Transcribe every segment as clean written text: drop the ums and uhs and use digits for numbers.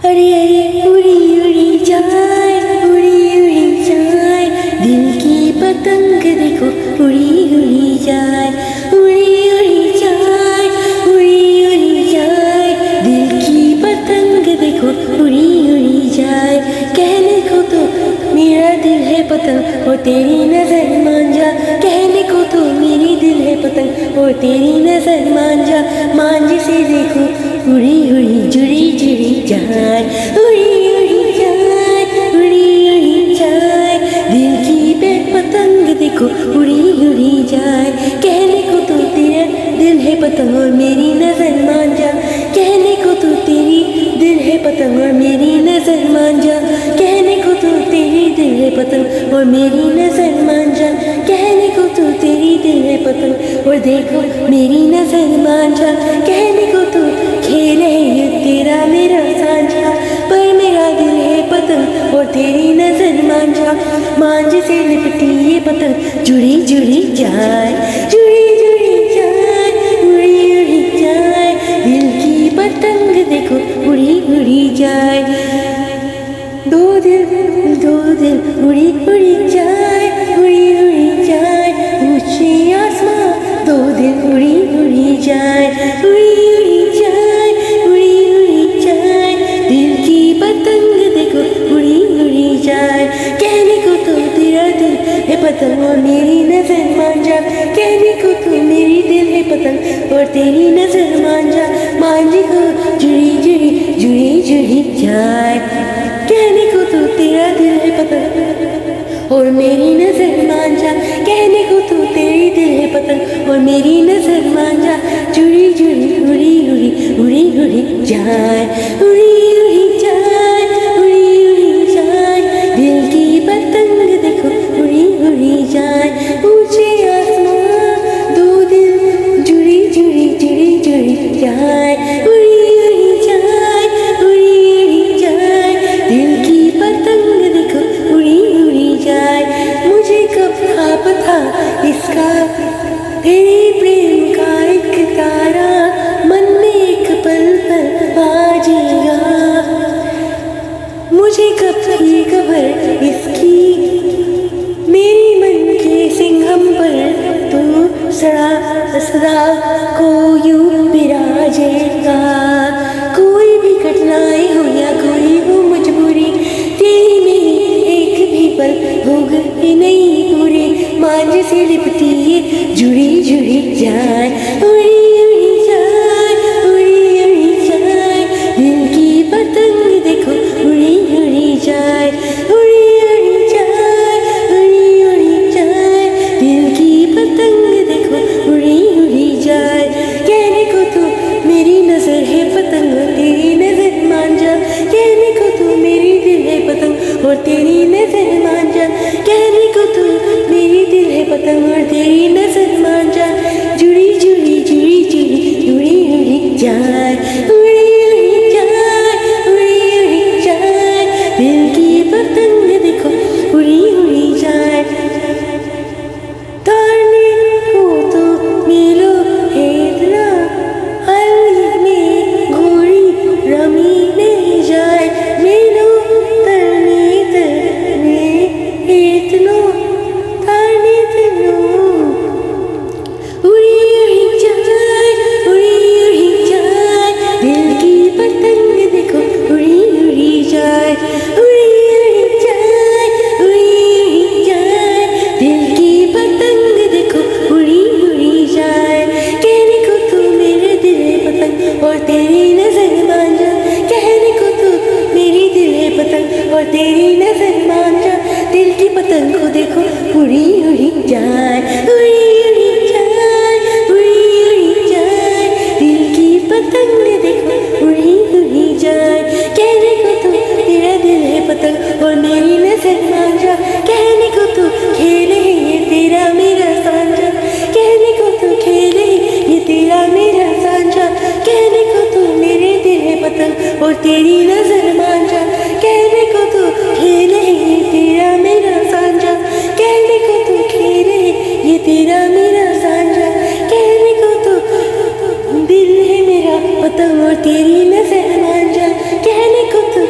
अरे अरे उड़ी उड़ी जाए, उड़ी उड़ी जाए, दिल की पतंग देखो उड़ी उड़ी जाए, उड़ी उड़ी जाए, उड़ी उड़ी जाए, दिल की पतंग देखो उड़ी उड़ी जाए। कहने को तो मेरा दिल है पतंग और तेरी नजर मांझा, कहने को तो मेरी दिल है पतंग और तेरी नजर मांझा। मांझे से देखो उड़ी उड़ी जुड़ी जुड़ी जाए, उड़ी उड़ी जाए, उड़ी उड़ी जाए, दिल की पतंग देखो उड़ी उड़ी जाए। कहने को तो तेरा दिल है पतंग और मेरी नजर मांझा, कहने को तो तेरी दिल है पतंग और मेरी नजर मांझा, कहने को तो तेरी दिल है पतंग और मेरी नजर मांझा, कहने को तो तेरी दिल है पतंग और देखो मेरी नजर मांझा। कहने को तो खेल है ये तेरा मेरा साझा, पर मेरा दिल है पतंग और तेरी नजर मांझा। मांझे से लिपटी ये पतंग जुड़ी जुड़ी जाए, जुड़ी जुड़ी जाए, उड़ी उड़ी जाए, दिल की पतंग देखो उड़ी उड़ी जाए। दो दिल उड़ी उड़ी जाए, उड़ी उड़ी जाए, ऊंचे आसमां दो दिल उड़ी उड़ी जाए, उड़ी उड़ी जाए, उड़ी उड़ी जाए, दिल की पतंग देखो उड़ी उड़ी जाए। कहने को तो तेरा दिल है पतंग और मेरी नजर मांझा, कहने को तो मेरी दिल है पतंग और तेरी नजर मांझा। मांझे को जुड़ी जुड़ी जुड़ी जुड़ी जाए, कहने को तो तेरा दिल है पतंग और मेरी नजर मांझा, कहने को तो तेरी दिल है पतंग और मेरी नजर मांझा। जुड़ी जुड़ी उड़ी उड़ी उड़ी उड़ी जाए, उड़ी उड़ी जाए, उड़ी उड़ी जाए, दिल की पतंग देखो उड़ी उड़ी जाए। ऊंचे आसमां दो दिल जुड़ी जुड़ी जुड़ी जुड़ी जाए, उड़ी उड़ी जाए, उड़ी उड़ी जाए, दिल की पतंग देखो उड़ी उड़ी जाए। मुझे कब था पता इसका, तेरे प्रेम का एक तारा मन में एक पल पल बाजेगा। मुझे कब थी खबर इसकी, मेरी मन के सिंघम पर तू सदा को यूं विराजेगा। कोई भी कठिनाई हो या कोई हो मजबूरी, तेरी मेरी एक भी पल हो गई नहीं पूरी। मांझे से लिपटी ये जुड़ी जुड़ी जाए, उड़ी उड़ी जाए, उड़ी उड़ी जाए, दिल की पतंग देखो उड़ी उड़ी जाए, उड़ी उड़ी जाए, उड़ी उड़ी जाए, दिल की पतंग देखो उड़ी उड़ी जाए। कहने को तो मेरी नजर है पतंग और तेरी नजर मांझा, कहने को तो मेरी दिल है पतंग और तेरी नजर मांझा, कहने को तो मेरी दिल है पतंग और तेरी नजर मांझा। जुड़ी जुड़ी जुड़ी जुड़ी उड़ी उड़ी जाए, उड़ी उड़ी जाए, उड़ी उड़ी जाए, दिल की पतंग देखो उड़ी उड़ी जाए। तारने को तो मिलो है इतना, हल्दी में घोड़ी रमी नहीं जाए। मिलो तरने तरने इतनो, तारने तनो उड़ी उड़ी जाए, उड़ी उड़ी जाए, दिल की पतंग देखो उड़ी उड़ी जाए, उड़ी उड़ी जाए, उड़ी उड़ी जाए, दिल की पतंग देखो उड़ी उड़ी जाए। कहने को तो मेरे दिल है पतंग और तेरी नजर मांझा, कहने को तो मेरी दिल है पतंग और तेरी नजर मांझा। दिल की पतंग को देखो उड़ी उड़ी जाए, उड़ी उड़ी जाए, उड़ी उड़ी जाए, दिल की पतंग देखो उड़ी उड़ी जाए। कहने को तो तेरा दिल है पतंग और मेरी नजर मांझा, कहने को तो खेल है ये तेरा मेरा साझा, कहने को तो खेल है ये तेरा मेरा साझा, कहने को तो मेरे दिल है पतंग और तेरी नजर मांझा, कहने को तो खेल है ये तेरा मेरा साझा, कहने को तो खेल है ये तेरा मेरा साझा, कहने को तो दिल है मेरा पतंग और तेरी नजर मांझा, कहने को तो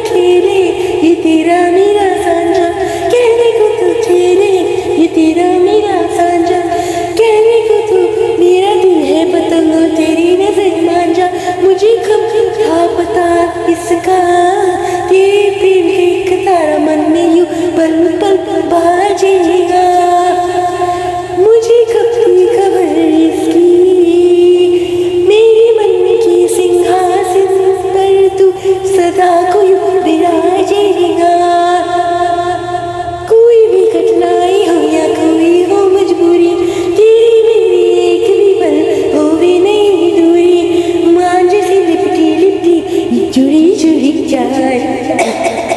जुड़ी जुड़ी जाए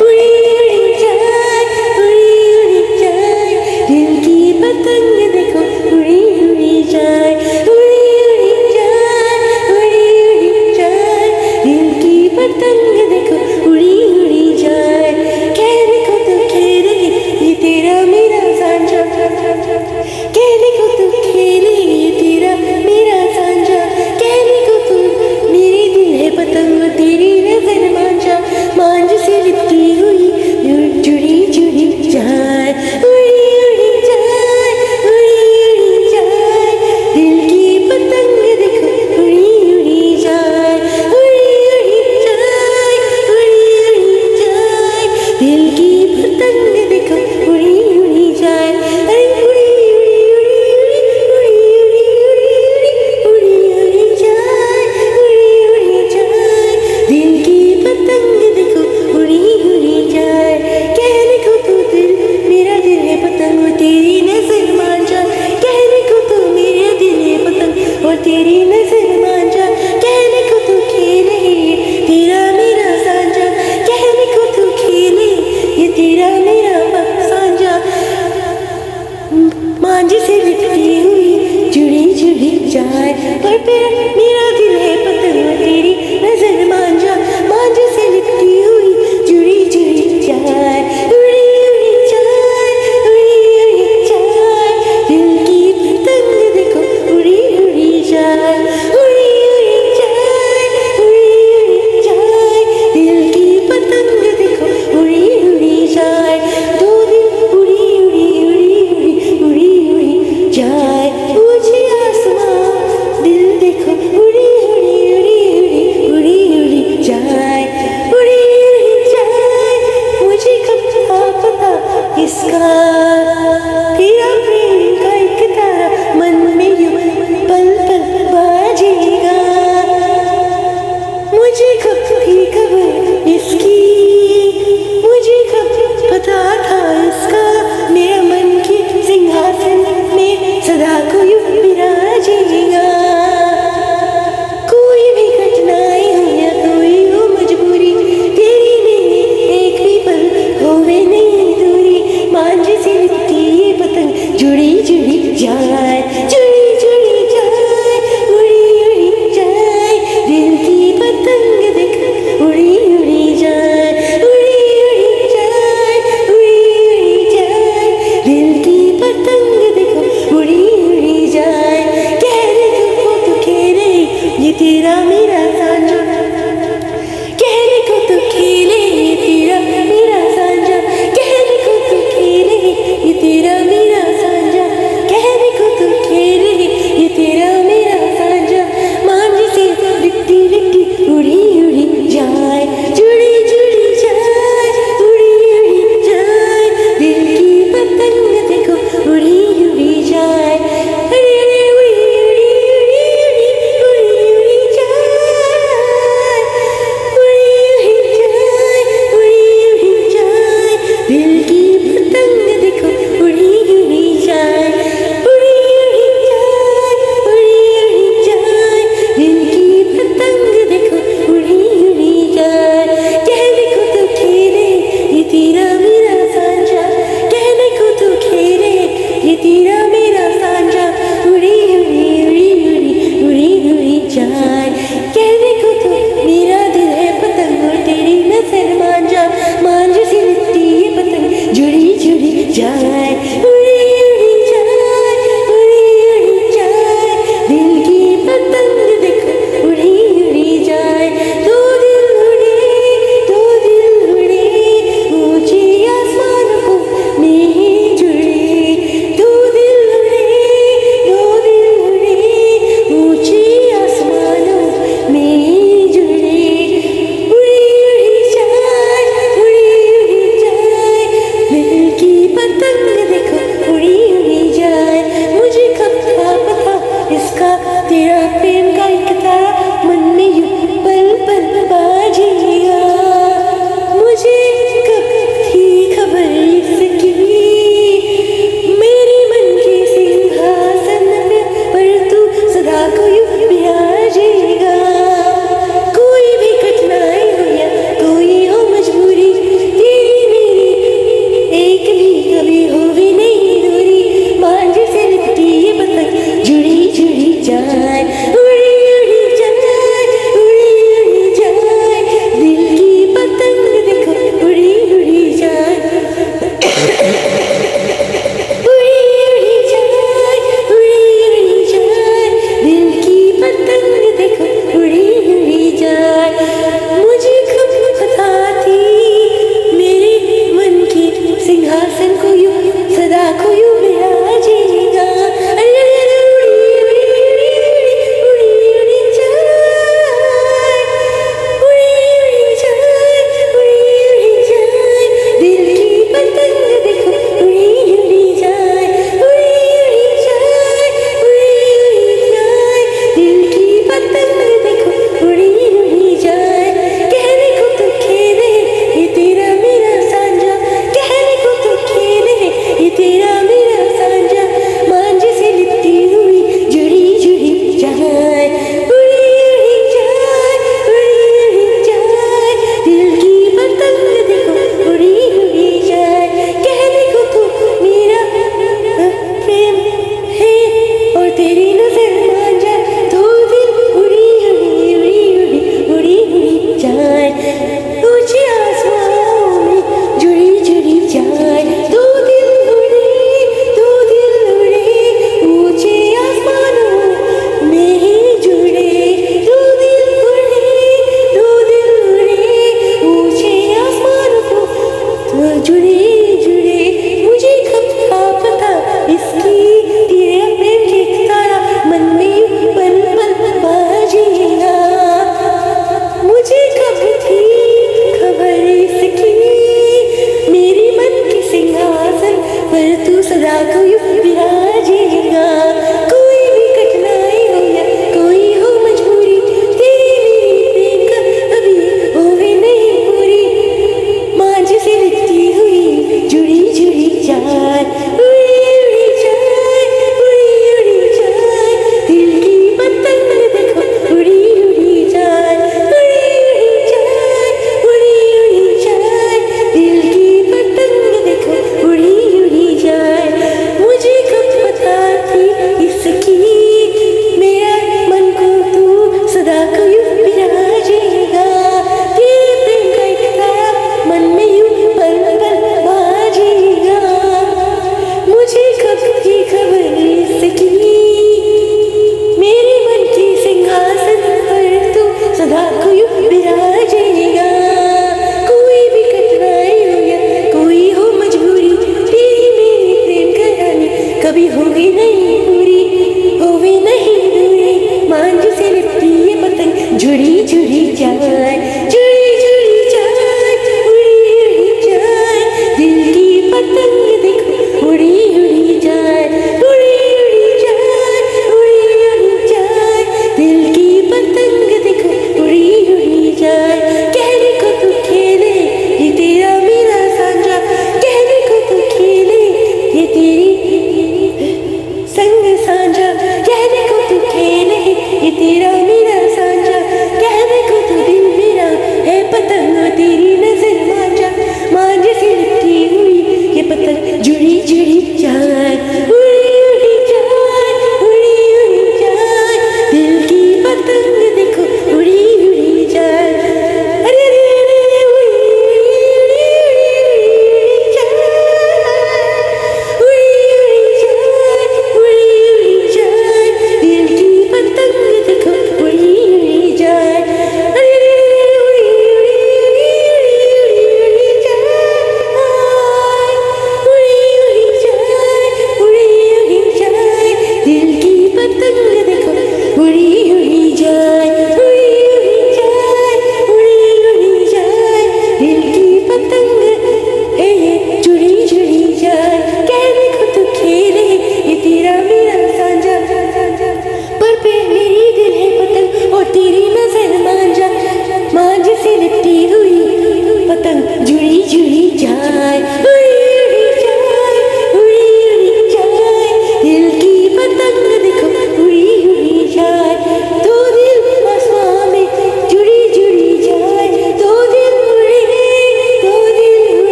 उड़ी उड़ी जाए उड़ी उड़ी जाए दिल की पतंग देखो उड़ी उड़ी जाए उड़ी उड़ी जाए उड़ी उड़ी जाए दिल की पतंग देखो उड़ी उड़ी जाए कहने को तो खेले ये तेरा मेरा सांझा कहने को तो खेले ये तेरा मेरा सांझा कहने को तो मेरी दिल है पतंग तेरी नजर मांझा मांझ से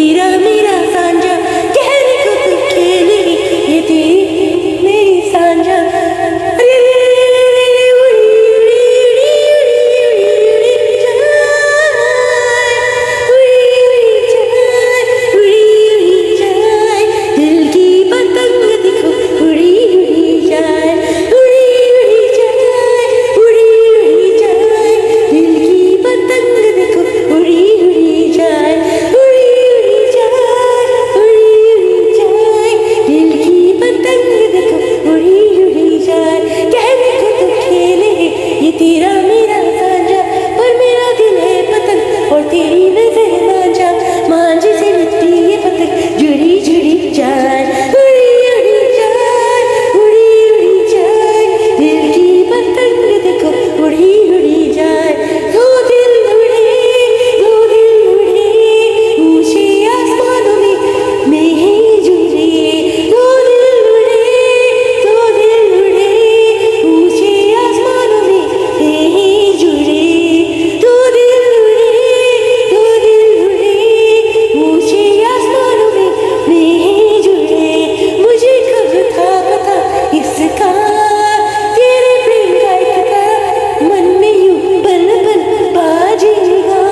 तेरा मेरा सांझा, कहने को तू खेले ये तेरी मेरी सांझा। अरे उड़ी उड़ी उड़ी उड़ी उड़ी जाए, उड़ी उड़ी जाए, दिल की पतंग देखो उड़ी उड़ी जाए, उड़ी उड़ी जाए, उड़ी उड़ी जाए, दिल की पतंग देखो उड़ी उड़ी जाए, उड़ी उड़ी जाए, उड़ी उड़ी जाए, दिल की पतंग देखो उड़ी उड़ी जाए। कहने को तो खेले ये तेरा मेरा सांझा, पर मेरा दिल है पतंग और तेरी नजर मांझा, मांझे से मिट्टी ये पतंग जुड़ी जुड़ी जाए, उड़ी उड़ी जाए, उड़ी उड़ी जाए, दिल की पतंग देखो उड़ी उड़ी जाए। दो दिल उड़े, दो दिल उड़े, ऊंचे आसमानों में ही जुड़े, दो दिल उड़े, दो दिल उड़े, ऊंचे आसमानों में ही जुड़े, दो दिल उड़े, दो दिल उड़े, ऊंचे आसमानों में ही जुड़े। मुझे कब था पता इसका, तेरे प्रेम का एक तारा मन में यूं पल पल बाजेगा।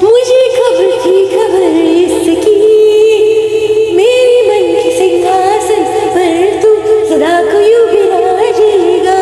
मुझे कब थी खबर इसकी, मेरे मन के सिंहासन पर तू सदा को यूं विराजेगा।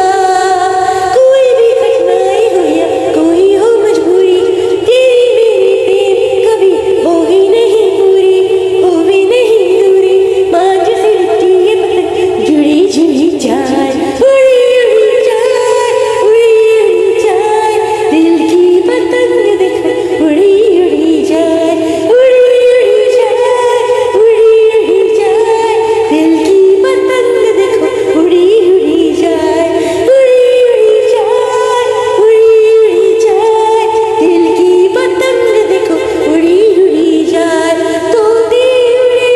कोई भी कठिनाई हो या कोई हो मजबूरी, तेरी मेरी प्रेम कभी होगी नहीं पूरी, हो भी नहीं दूरी, मांझ से लिपटी ये पतंग जुड़ी जुड़ी जाए, उड़ी उड़ी जाए, उड़ी उड़ी जाए, दिल की पतंग देखो उड़ी उड़ी जाए, उड़ी उड़ी जाए, उड़ी उड़ी जाए, दिल की पतंग देखो उड़ी उड़ी जाए, उड़ी उड़ी जाए, उड़ी उड़ी जाए, दिल की पतंग देखो उड़ी उड़ी जाए। तोते उड़े,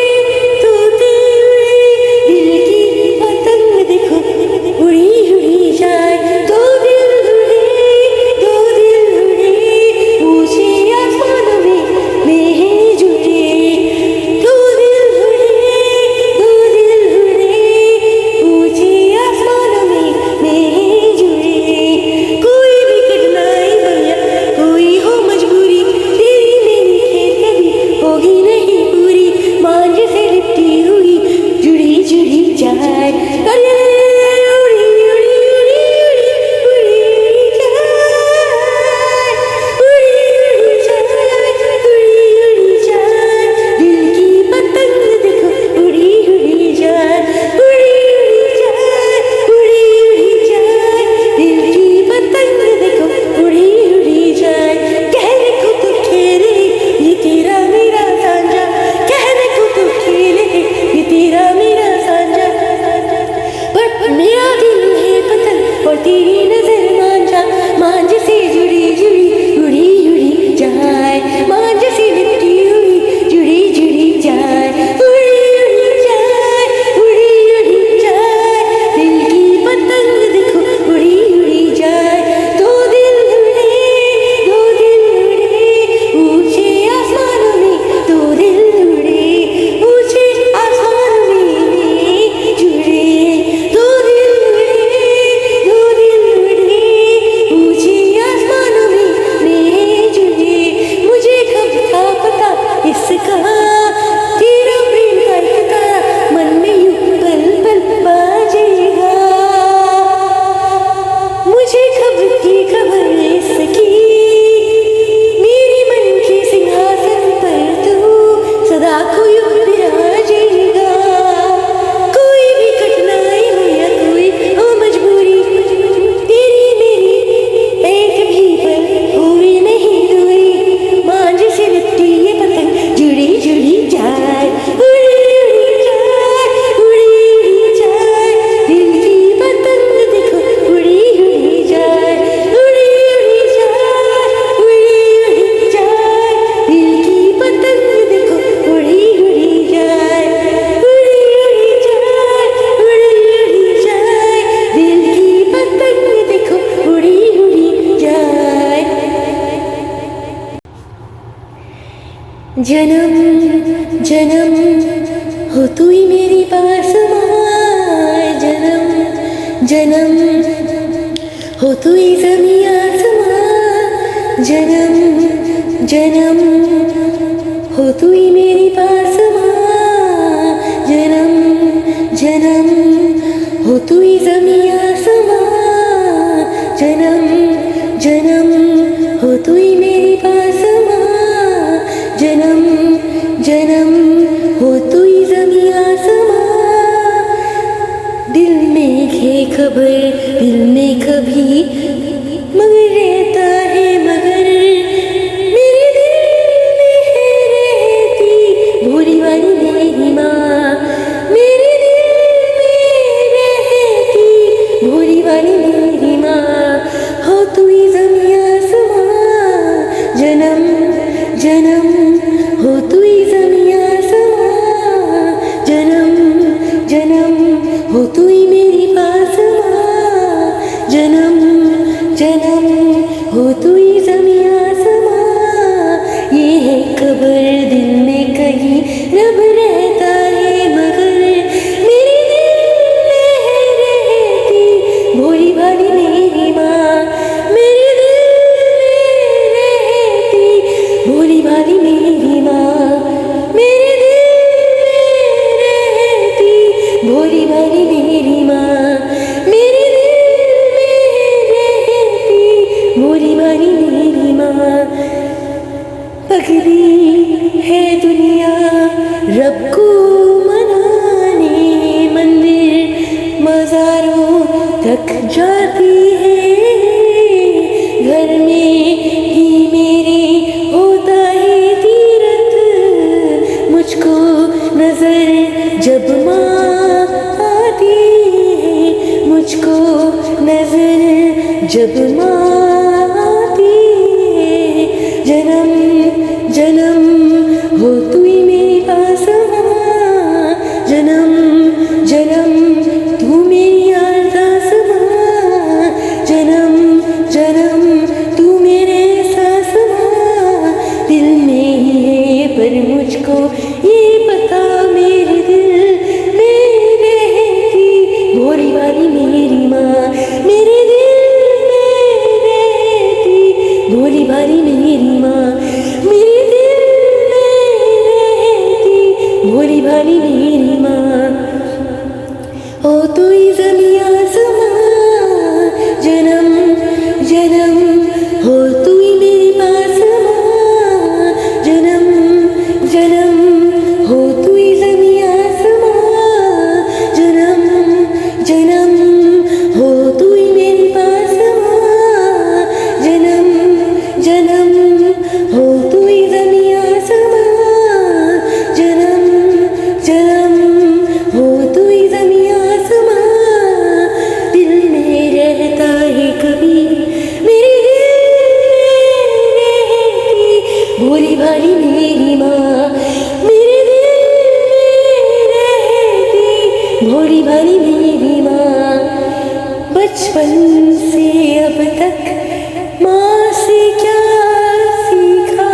तोते उड़े, दिल की पतंग देखो उड़ी उड़ी जाए, दो दिल उड़े, दो दिल उड़े, ऊंचे आसमानों में ही जुड़े, दो दिल उड़े, दो दिल उड़े, ऊंचे आसमानों में ही जुड़े। कोई भी कठिनाई हो या कोई हो मजबूरी, तेरी मेरी खेल कभी होगी नहीं पूरी, मांझ से लिपटी हुई जुड़ी जुड़ी जाए। अरे उड़ी उड़ी उड़ी उड़ी उड़ी जाए, उड़ी उड़ी जाए, उड़ी उड़ी जाए, दिल की पतंग देखो उड़ी उड़ी जाए, उड़ी उड़ी जाए, उड़ी उड़ी जाए, दिल की पतंग देखो उड़ी उड़ी जाए। कहने को तो खेले ये तेरा मेरा सांझा, कहने को तो खेले ये तेरा मेरा सांझा, पर मेरा दिल है पतंग और तेरी नजर मांझा, मांझ से जुड़ी जुड़ी उड़ी उड़ी जाए, मांझ से लिपटी हुई जुड़ी जुड़ी जाए, उड़ी उड़ी जाए, उड़ी उड़ी जाए, दिल की पतंग देखो उड़ी उड़ी जाए। दो दिल उड़े, दो दिल उड़े, ऊंचे आसमानों में दो दिल उड़े, ऊंचे आसमानों में जुड़े, दो दिल उड़े, दो दिल उड़े, ऊंचे आसमानों में जुड़े। मुझे कब था पता इसका, तेरा प्रेम का एक तारा मन में यूं पल पल बाजेगा। मुझे कब थी खबर इसकी, मेरे मन के सिंहासन पर तू सदा को यूं विराजेगा। कोई भी कठिनाई हो या कोई हो मजबूरी, तेरी मेरी एक भी पल हुई नहीं दूरी, मांझ से लिपटी ये पतंग जुड़ी जुड़ी जन्म जन्म हो तू ही मेरी पास माँ, जन्म जन्म हो तू ही ज़मीं आसमां, जन्म जन्म हो तू ही मेरी पास माँ, जन्म जन्म हो तू ही ज़मीं आसमां, जन्म जन्म हो तू ही मेरी पास माँ, जन्म जन्म हो तू ही ज़मीं आसमां। दिल में है खबर दिल में कभी मगर रहता है मगर मेरे दिल में है रहती भोली वाली मेरी माँ, मेरे दिल में रहती भोली वाली मेरी माँ। हो तू ही ज़मीं आसमां, जन्म जन्म हो तू ही ज़मीं आसमां, जन्म जन्म हो तू ही मेरी पास माँ, जन्म जन्म हो तू ही ज़मीं आसमां। ये है खबर दिल में कहीं रब रहता है मगर मेरे दिल में है रहती भोली भाली मेरी माँ, मेरे दिल में रहती भोली भाली मेरी माँ, मेरे दिल में रहती भोली भाली मेरी माँ, मेरे दिल में रहती भोली भाली मेरी माँ। पगली है दुनिया रब को मनाने, मंदिर मज़ारों तक जाती है, घर में ही मेरे होता है तीरथ, मुझको नजर जब माँ आती है, मुझको नजर जब माँ आती है। जन्म जन्म हो तू ही मेरी पास माँ, जन्म जन्म तू मेरी अरदास माँ, जन्म जन्म तू मेरे एहसास माँ। दिल में ही है पर मुझको ये पता मेरे दिल में रहती भोली वाली मेरी माँ, मेरे दिल में रहती भोली भाली मेरी माँ, मेरे दिल में रहती भोली भाली मेरी माँ। ओ तू ही ज़मीं आसमां, जन्म जन्म हो तू ही मेरी पास माँ, जन्म जन्म हो तू ही ज़मीं आसमां, जन्म जन्म हो तू ही मेरी पास माँ, जन्म जन्म हो तू ही ज़मीं आसमां, जन्म जन्म हो तू ही ज़मीं आसमां। दिल में रहता है कभी मेरे दिल में रहती भोली भाली मेरी माँ, मेरे दिल में रहती भोली भाली मेरी माँ। बचपन से अब तक माँ से क्या सीखा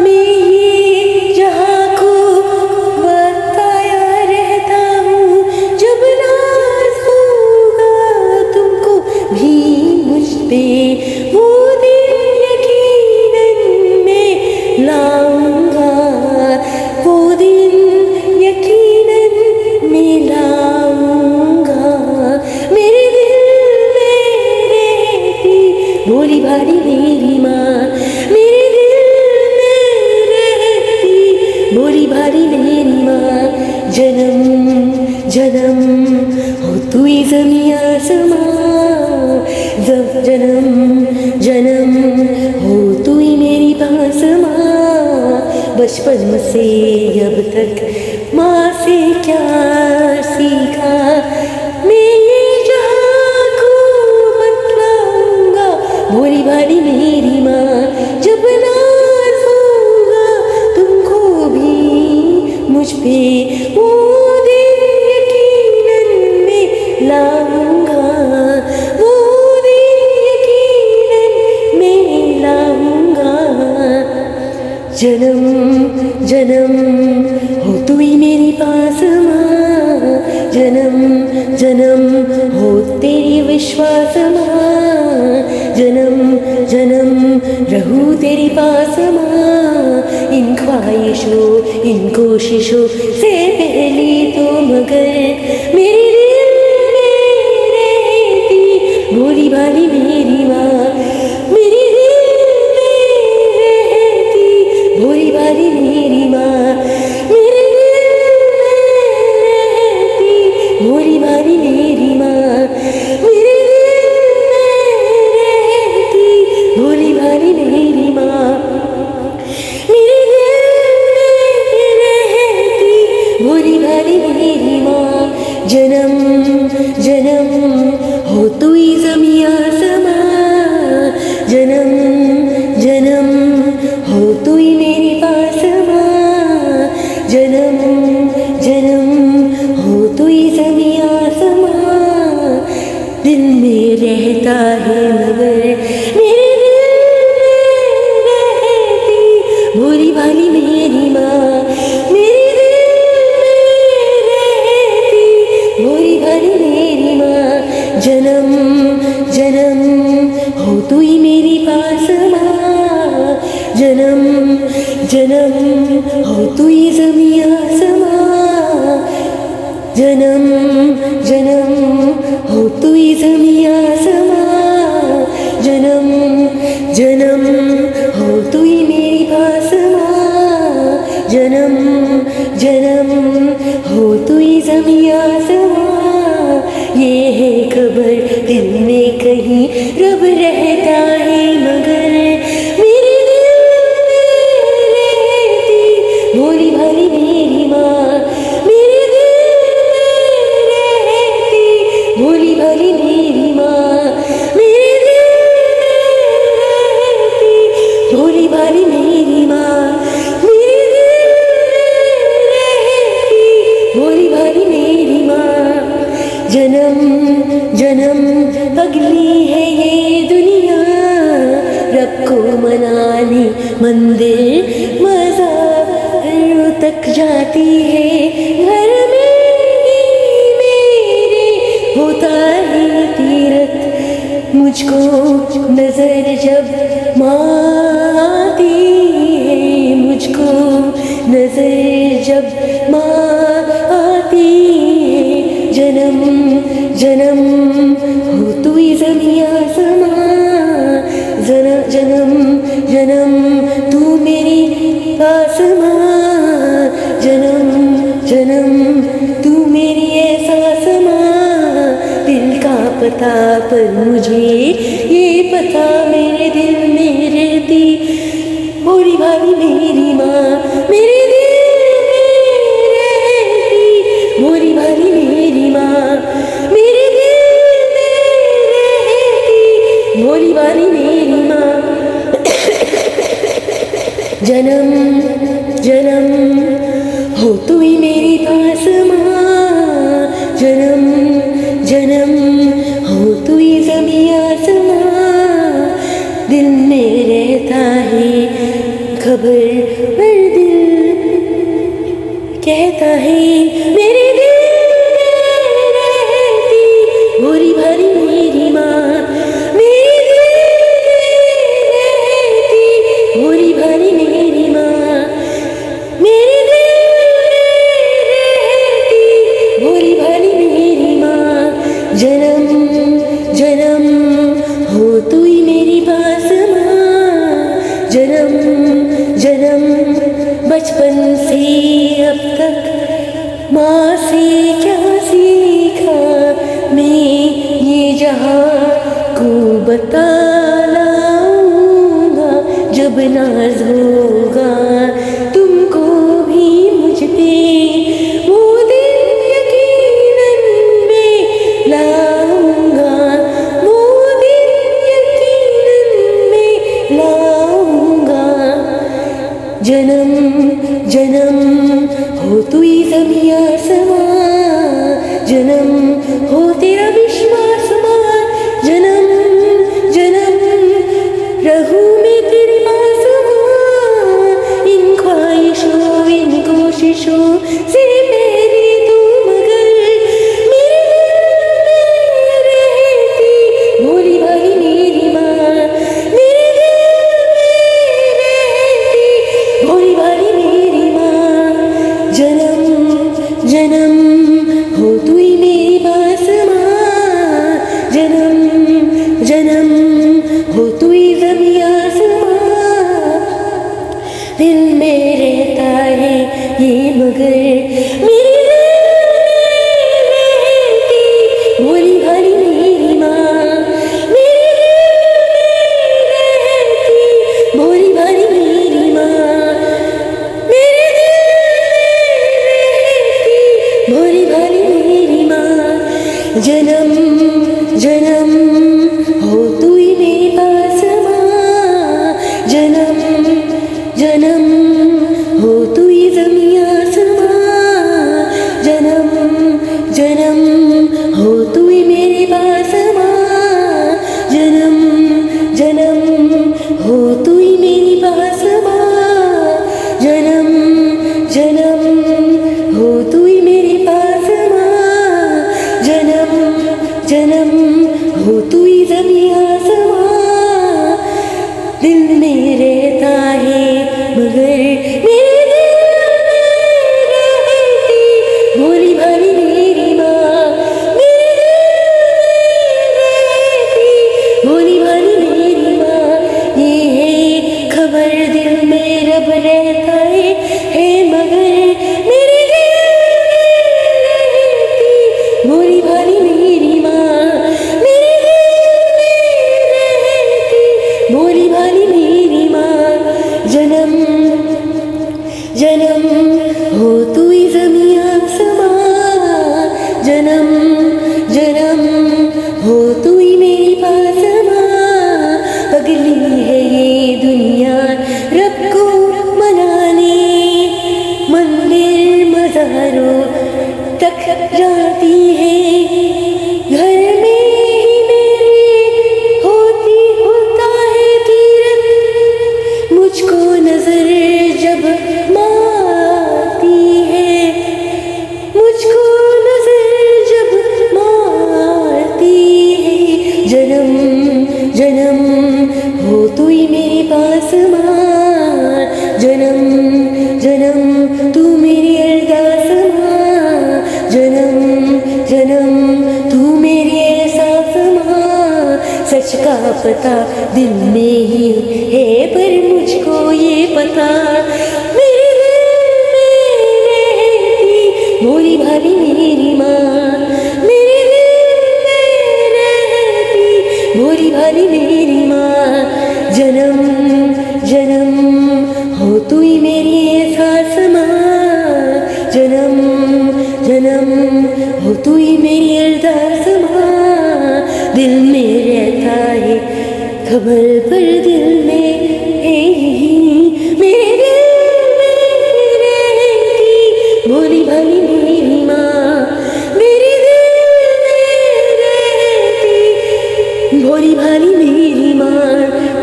मैं ये जहाँ को बताया रहता हूँ, जब नाज होगा तुमको भी मुझ पे वो दिन यकीनन मैं लाऊंगा, वो दिन यकीनन मैं लाऊंगा। मेरे दिल में रहती भोली भाली मेरी माँ, मेरे दिल में रहती भोली भाली मेरी माँ। जन्म जन्म हो तू ही ज़मीं आसमां, जब जन्म जन्म हो तू ही मेरी पास माँ। बचपन से अब तक माँ से क्या सीखा मैं ये जहाँ को बतलाऊंगा, भोली भाली मेरी माँ। जब नाज होगा तुमको भी मुझ पे वो दिन यकीनन मैं लाऊंगा, वो दिन यकीनन मैं लाऊंगा। जन्म जन्म हो तू ही मेरी पास माँ, जन्म जन्म हो तेरी विश्वास माँ, जन्म जन्म रहूं तेरी पास माँ। इन ख्वाहिशों इन कोशिशों से पहली तो मगर मेरे दिल में रहती भोली भाली मेरी माँ, मेरे दिल में रहती भोली भाली मेरी माँ, मेरे दिल में रहती भोली भाली मेरी माँ, मेरे दिल में रहती भोली भाली मेरी माँ, मेरे दिल में रहती भोली भाली मेरी माँ। जन्म जन्म हो तू ही ज़मीं आसमां, जन्म जन्म हो तू ही मेरी पास माँ, जन्म जन्म हो तू ही ज़मीं आसमां। दिल में रहता है मगर मेरे दिल में रहती भोली भाली मेरी माँ, मेरे दिल में रहती भोली भाली मेरी माँ। जन्म जन्म हो तू ही मेरी पास माँ, जन्म जन्म हो तू ही ज़मीं आसमां, जन्म जन्म हो तू ही ज़मीं आसमां, जन्म जन्म हो तू ही मेरी पास माँ, जन्म जन्म हो तू ही ज़मीं आसमां। ये है खबर दिल में कहीं रब रहता है मगर मेरे दिल में रहती भोली भाली मेरी माँ, मेरे दिल में रहती भोली भाली मेरी माँ, मेरे दिल में रहती भोली भाली मेरी माँ, मेरे दिल में रहती भोली भाली मेरी माँ। जन्म जन्म पगली है ये दुनिया, रब को मनाने मंदिर मज़ार तक जाती है, घर में ही मेरे होता है तीरथ। मुझको नजर जब माँ आती है, मुझको नजर जब माँ आती है। जन्म जन्म हो तू ही ज़मीं आसमां, जन्म जन्म तू मेरी पास माँ, जन्म जन्म तू मेरी एहसास माँ। दिल का पता पर मुझे ये पता मेरे दिल में रहती भोली भाली मेरी माँ, मेरे दिल में रहती भोली भाली मेरी माँ, मेरे दिल में रहती भोली भाली मेरी माँ। जन्म जन्म हो तू ही मेरी पास माँ, जन्म जन्म हो तू ही ज़मीं आसमां। दिल में रहता है खबर पर दिल कहता है मेरे दिल में रहती भोली भाली मेरी माँ, मेरे दिल में रहती भोली भाली मेरी माँ, मेरे दिल में रहती भोली भाली मेरी माँ। जन्म जन्म हो तू ही मेरी पास माँ, जन्म जन्म बचपन से अब तक माँ से क्या सीखा मैं ये जहाँ को बता लाऊंगा। जब नाज होगा तुमको भी मुझ पे वो दिन यकीनन मैं लाऊंगा, वो दिन यकीनन मैं लाऊंगा। जन्म जन्म हो तू ही ज़मीं आसमां, जन्म हो तेरा विश्वास माँ, जन्म जन्म रहूं मैं तेरे पास माँ। इन रहता है ये मगर मेरे दिल में रहती भोली भाली मेरी माँ। मेरे दिल में रहती भोली भाली मेरी माँ। मेरे दिल में रहती भोली भाली मेरी माँ। जन्म जन्म हो तू ही मेरे पास माँ। जन्म जन्म हो तू ही ज़मीं आसमां। जन्म जन्म हो तू ही मेरे पास माँ। जन्म जन्म हो तू ही मेरे पास माँ। जन्म जन्म हो तू ही मेरे पास माँ। जन्म जन्म हो तू ही ज़मीं आसमां। दिल में रहता है मगर मेरे दिल में रहती भोली भाली मेरी माँ। मेरे दिल में रहती भोली भाली मेरी माँ। ये है खबर दिल में रब रहता है मगर मेरे दिल में रहती भोली भाली मेरी माँ। मेरे दिल में रहती भोली भाली मेरी माँ। जन्म जन्म हो तू ही ज़मीं आसमां। जन्म जन्म हो तू ही मेरी पास माँ। पगली है ये दुनिया रब को मनाने मंदिर मज़ारों तक जाती है। घर में ही मेरे होता है तीरथ मुझको नजर जब मारती है। मुझको नजर जब मारती है। जन्म जन्म हो तू ही मेरे पास माँ। जन्म जन्म तू मेरी अरदास माँ। जन्म जन्म तू मेरी एहसास माँ। सच का पता दिल में ही है पर मुझको ये पता मेरे दिल में रहती भोली भाली मेरी माँ। मेरे दिल में रहती भोली भाली मेरी माँ। जन्म जन्म हो तू ही मेरी एहसास माँ। जन्म जन्म हो तू ही मेरी अरदास माँ। दिल में रहता है खबर पर दिल में है यही मेरे दिल में रहती भोली भाली मेरी माँ। मेरे दिल में रहती भोली भाली मेरी माँ।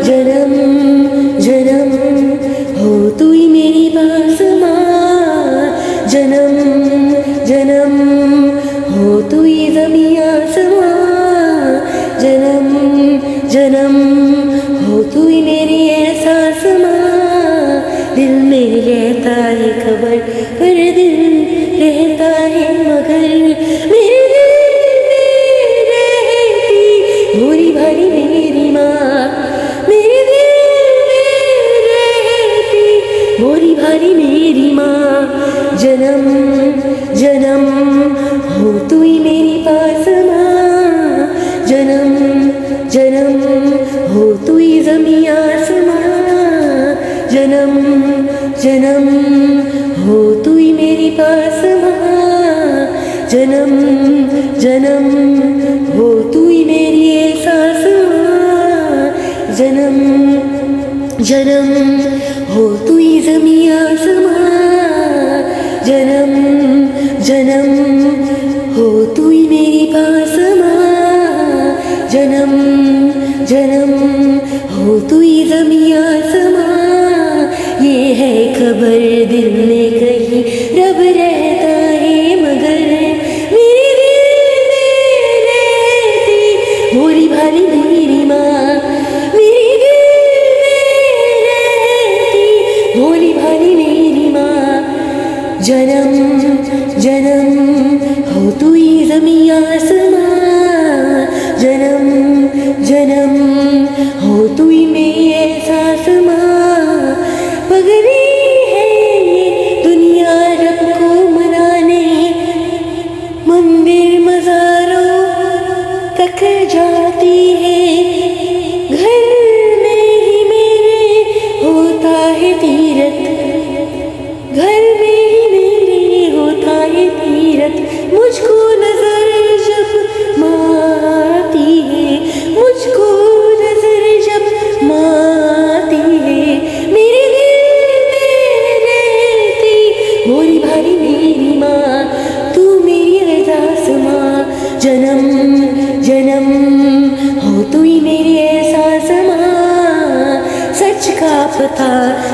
जन्म जन्म हो तू ही मेरी पास माँ। जन्म जन्म हो तू ही ज़मीं आसमां। जन्म जन्म हो तू ही मेरी एहसास माँ। दिल में रहता है खबर पर दिल रहता है मगर मेरे दिल में रहती भोली भाली मेरी माँ। मेरे दिल में रहती भोली भाली मेरी माँ। जन्म जन्म हो तू ही मेरी पास माँ। जन्म जन्म हो तू ही ज़मीं आसमां। जन्म जन्म हो तू ही मेरी पास माँ। जन्म जन्म हो तू ही मेरी एहसास माँ। जन्म जन्म हो तू ही ज़मीं आसमां। जन्म जन्म हो तू ही मेरी पास माँ। जन्म जन्म हो तू ही ज़मीं आसमां। ये है खबर दिल में कहीं रब रहता है मगर मेरे दिल में रहती भोली भाली मेरी माँ। मेरे दिल में रहती भोली भाली मेरी माँ। जन्म जन्म हो तू ही ज़मीं आसमां। जन्म जन्म हो तू ही मेरी एहसास माँ। पगली है जन्म जन्म हो तू ही मेरी एहसास माँ। सच का पता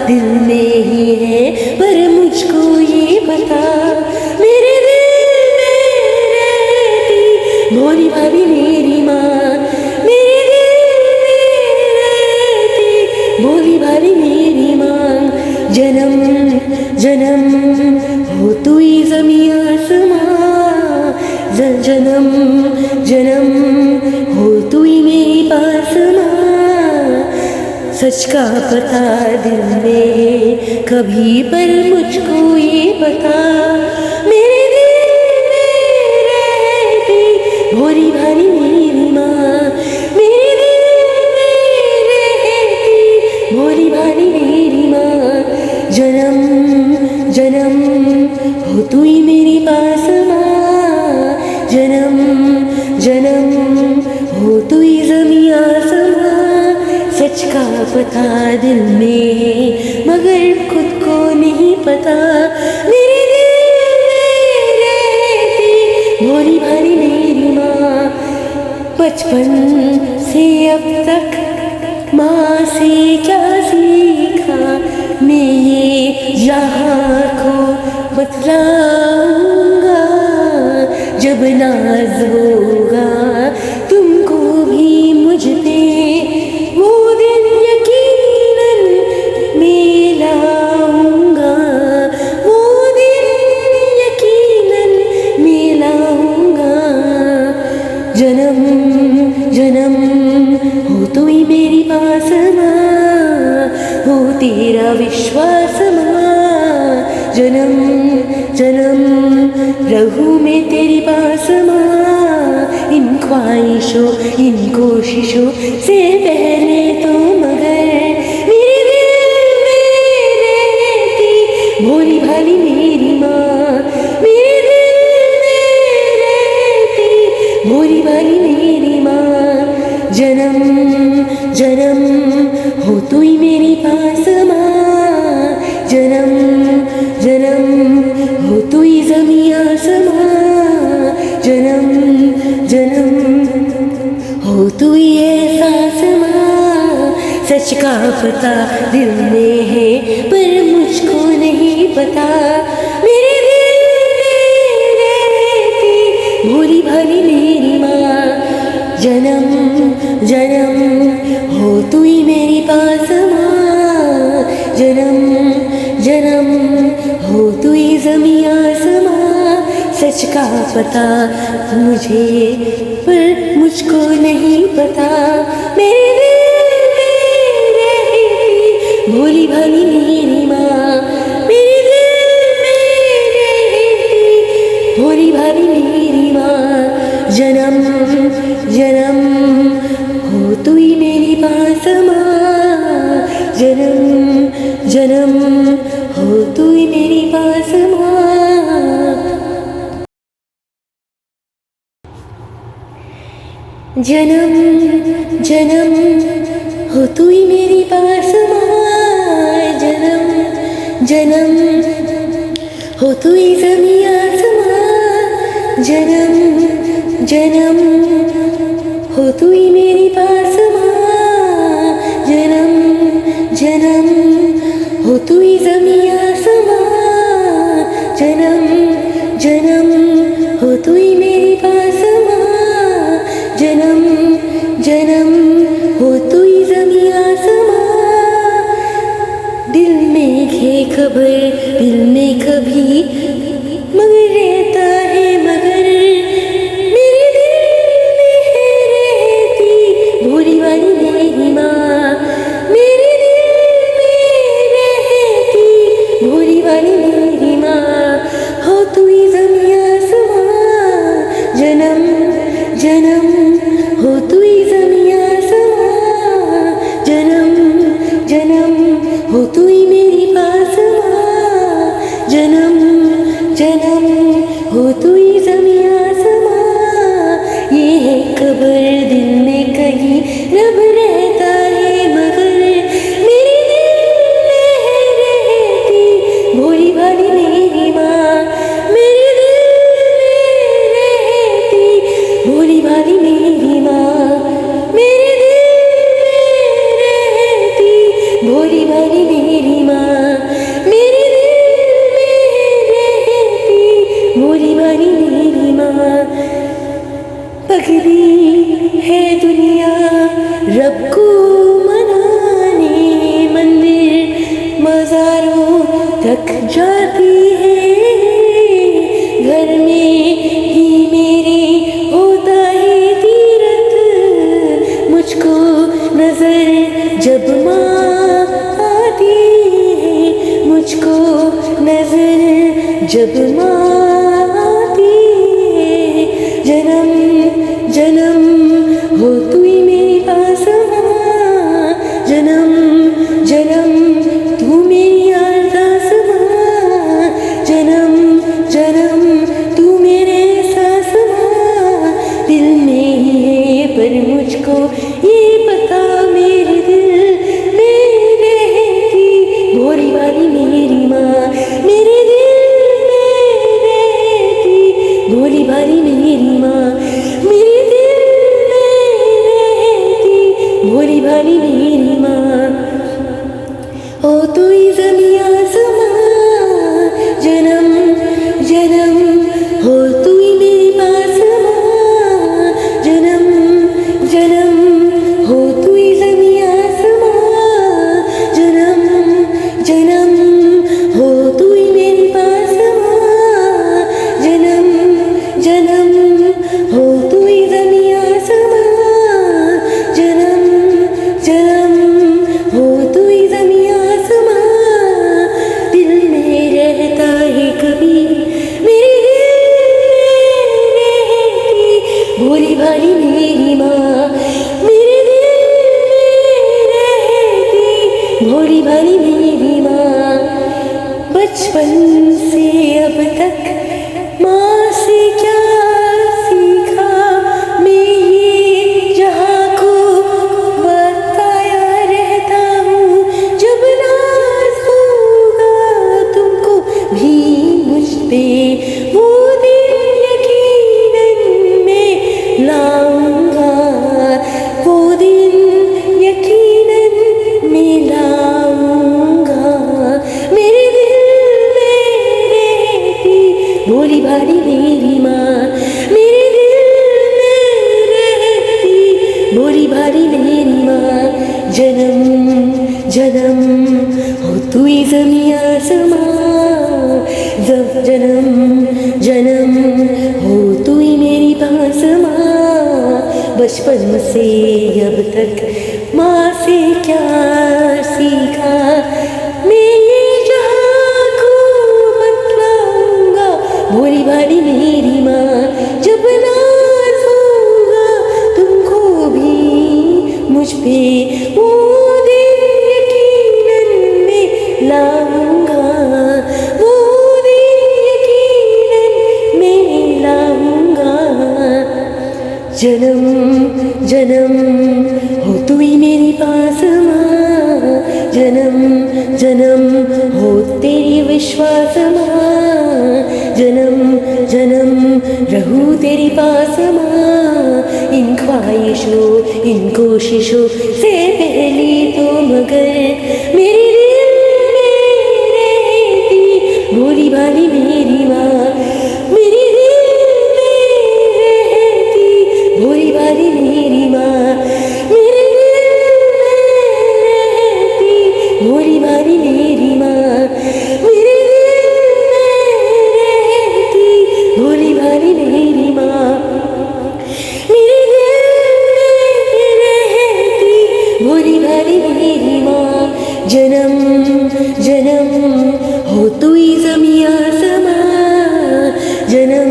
दिल में ही है पर मुझको ये पता, मेरे दिल में रहती भोली भाली मेरी माँ। मेरे दिल में रहती भोली भाली मेरी माँ। जन्म जन्म हो तू ही ज़मीं आसमां। जन्म जन्म हो तू ही मेरी पास माँ। सच का पता दिल में है कभी पर मुझको ये पता, मेरे दिल में रहती भोली भाली मेरी माँ। मेरे दिल में रहती भोली भाली मेरी माँ। जन्म जन्म हो तू ही मेरी पास माँ। जन्म जन्म हो तू ही ज़मीं आसमां। सच का पता दिल में है मगर खुद को नहीं पता, मेरे दिल में रहती भोली भाली मेरी माँ। बचपन से अब तक माँ से क्या सीखा, मैं ये यहाँ को बतलाऊंगा। जब नाज होगा तुमको भी मुझ पे, वो दिन यकीनन मैं लाऊंगा। वो दिन यकीनन मैं लाऊंगा। जन्म जन्म हो तू ही मेरी पास माँ। हो तेरा विश्वास माँ। जन्म जन्म रहूं मैं तेरी पास माँ। इन ख्वाहिशों इन कोशिशों से पहले तो मगर मेरे दिल में रहती भोली भाली मेरी माँ। मेरे दिल में रहती भोली भाली मेरी माँ। जन्म जन्म हो तू ही मेरी पास माँ। जन्म जन्म हो तू ही ज़मीं आसमां। जन्म जन्म हो तू ही एहसास माँ। सच का पता दिल में है पर मुझको नहीं पता, मेरे दिल में रहती भोली भाली मेरी माँ। जन्म जन्म हो तू ही मेरी पास माँ। जन्म जन्म हो तू ही ज़मीं आसमां। सच का पता मुझे पर मुझको नहीं पता, मेरे दिल में रहती भोली भाली मेरी माँ। मेरे दिल में रहती भोली भाली मेरी माँ। जन्म जन्म हो तू ही मेरी पास माँ। जन्म जन्म हो तू ही मेरी पास माँ। जन्म जन्म हो तू ही मेरी पास माँ। जन्म जन्म हो तू ही ज़मीं आसमां। जन्म जन्म हो तू ही मेरी पास माँ। जन्म जन्म हो तू ही ज़मीं आसमां। जन्म जन्म हो तू ही मेरी पास माँ। जन्म जन्म हो तू ही ज़मीं आसमां। दिल में है खबर दिल में कभी मगर रहता है मगर, मेरे दिल में है रहती भोली भाली मेरी माँ। मेरे दिल में रहती भोली भाली मेरी माँ। हो तू ही ज़मीं आसमां। जन्म जन्म हो तू ही ज़मीं आसमां। जन्म जन्म हो तू ही मेरी पास माँ। जन्म जन्म हो तू ही ज़मीं आसमां। ये है खबर दिल में कहीं रब रहता है मगर, मेरे दिल में है रहती भोली भाली मेरी माँ। मेरे दिल में रहती जाती है। घर में ही मेरे होता है तीरथ, मुझको नजर जब माँ आती है, मुझको नजर जब माँ आती है। जन्म जन्म हो तू ही मेरे पास माँ, जन्म जन्म तू मेरी अरदास माँ, जन्म जन्म तू मेरे सास माँ। दिल में ही है पर मुझको ये पता, मेरे दिल में रहती भोली वाली मेरी माँ, मेरे दिल में रहती भोली वाली मेरी माँ, मेरे दिल में रहती भोली भाली मेरी माँ। ओ तू ही ज़मीं आसमां, जन्म जन्म हो तू ही मेरे पास माँ, जन्म जन्म हो तू ही ज़मीं आसमां, जन्म जन्म हो तू ही मेरे पास माँ, जन्म जन्म हो तू ही ज़मीं आसमां, जन्म जन्म हो तू ही ज़मीं आसमां। दिल में रहता है कभी, मेरे दिल में रहती भोली भाली मेरी माँ, मेरे दिल में रहती भोली भाली मेरी माँ। बचपन से अब तक माँ से क्या सीखा, मैं ये जहाँ को बताया रहता हूँ। जब नाज होगा तुमको भी मुझ पे, वो दिन यकीनन मैं लाऊंगा, वो दिन यकीनन मैं लाऊंगा। मेरे दिल में रहती भोली भाली मेरी माँ, मेरे दिल में रहती भोली भाली मेरी माँ। जन्म जन्म हो तू ही ज़मीं आसमां, जब जन्म जन्म हो तू ही मेरी पास माँ। बचपन से अब तक माँ से क्या सीखा, मैं ये जहाँ को बतलाऊंगा। भोली भाली मेरी माँ, जब नाज होगा तुमको भी मुझ पे, वो दिन यकीनन मैं लाऊंगा, वो दिन यकीनन मैं लाऊंगा। जन्म जन्म हो तू ही मेरी पास माँ, जन्म जन्म हो तेरी विश्वास माँ, जन्म जन्म रहूं तेरी पास माँ। इन ख्वाहिशों इन कोशिशों से पहली तो मगर मेरे दिल में रहती भोली भाली मेरी माँ, मेरे दिल में रहती भोली भाली मेरी माँ, मेरे दिल में रहती भोली भाली मेरी माँ, मेरे दिल में रहती भोली भाली मेरी माँ, मेरे दिल में रहती भोली भाली मेरी माँ। जन्म जन्म हो तू ही ज़मीं आसमां, जन्म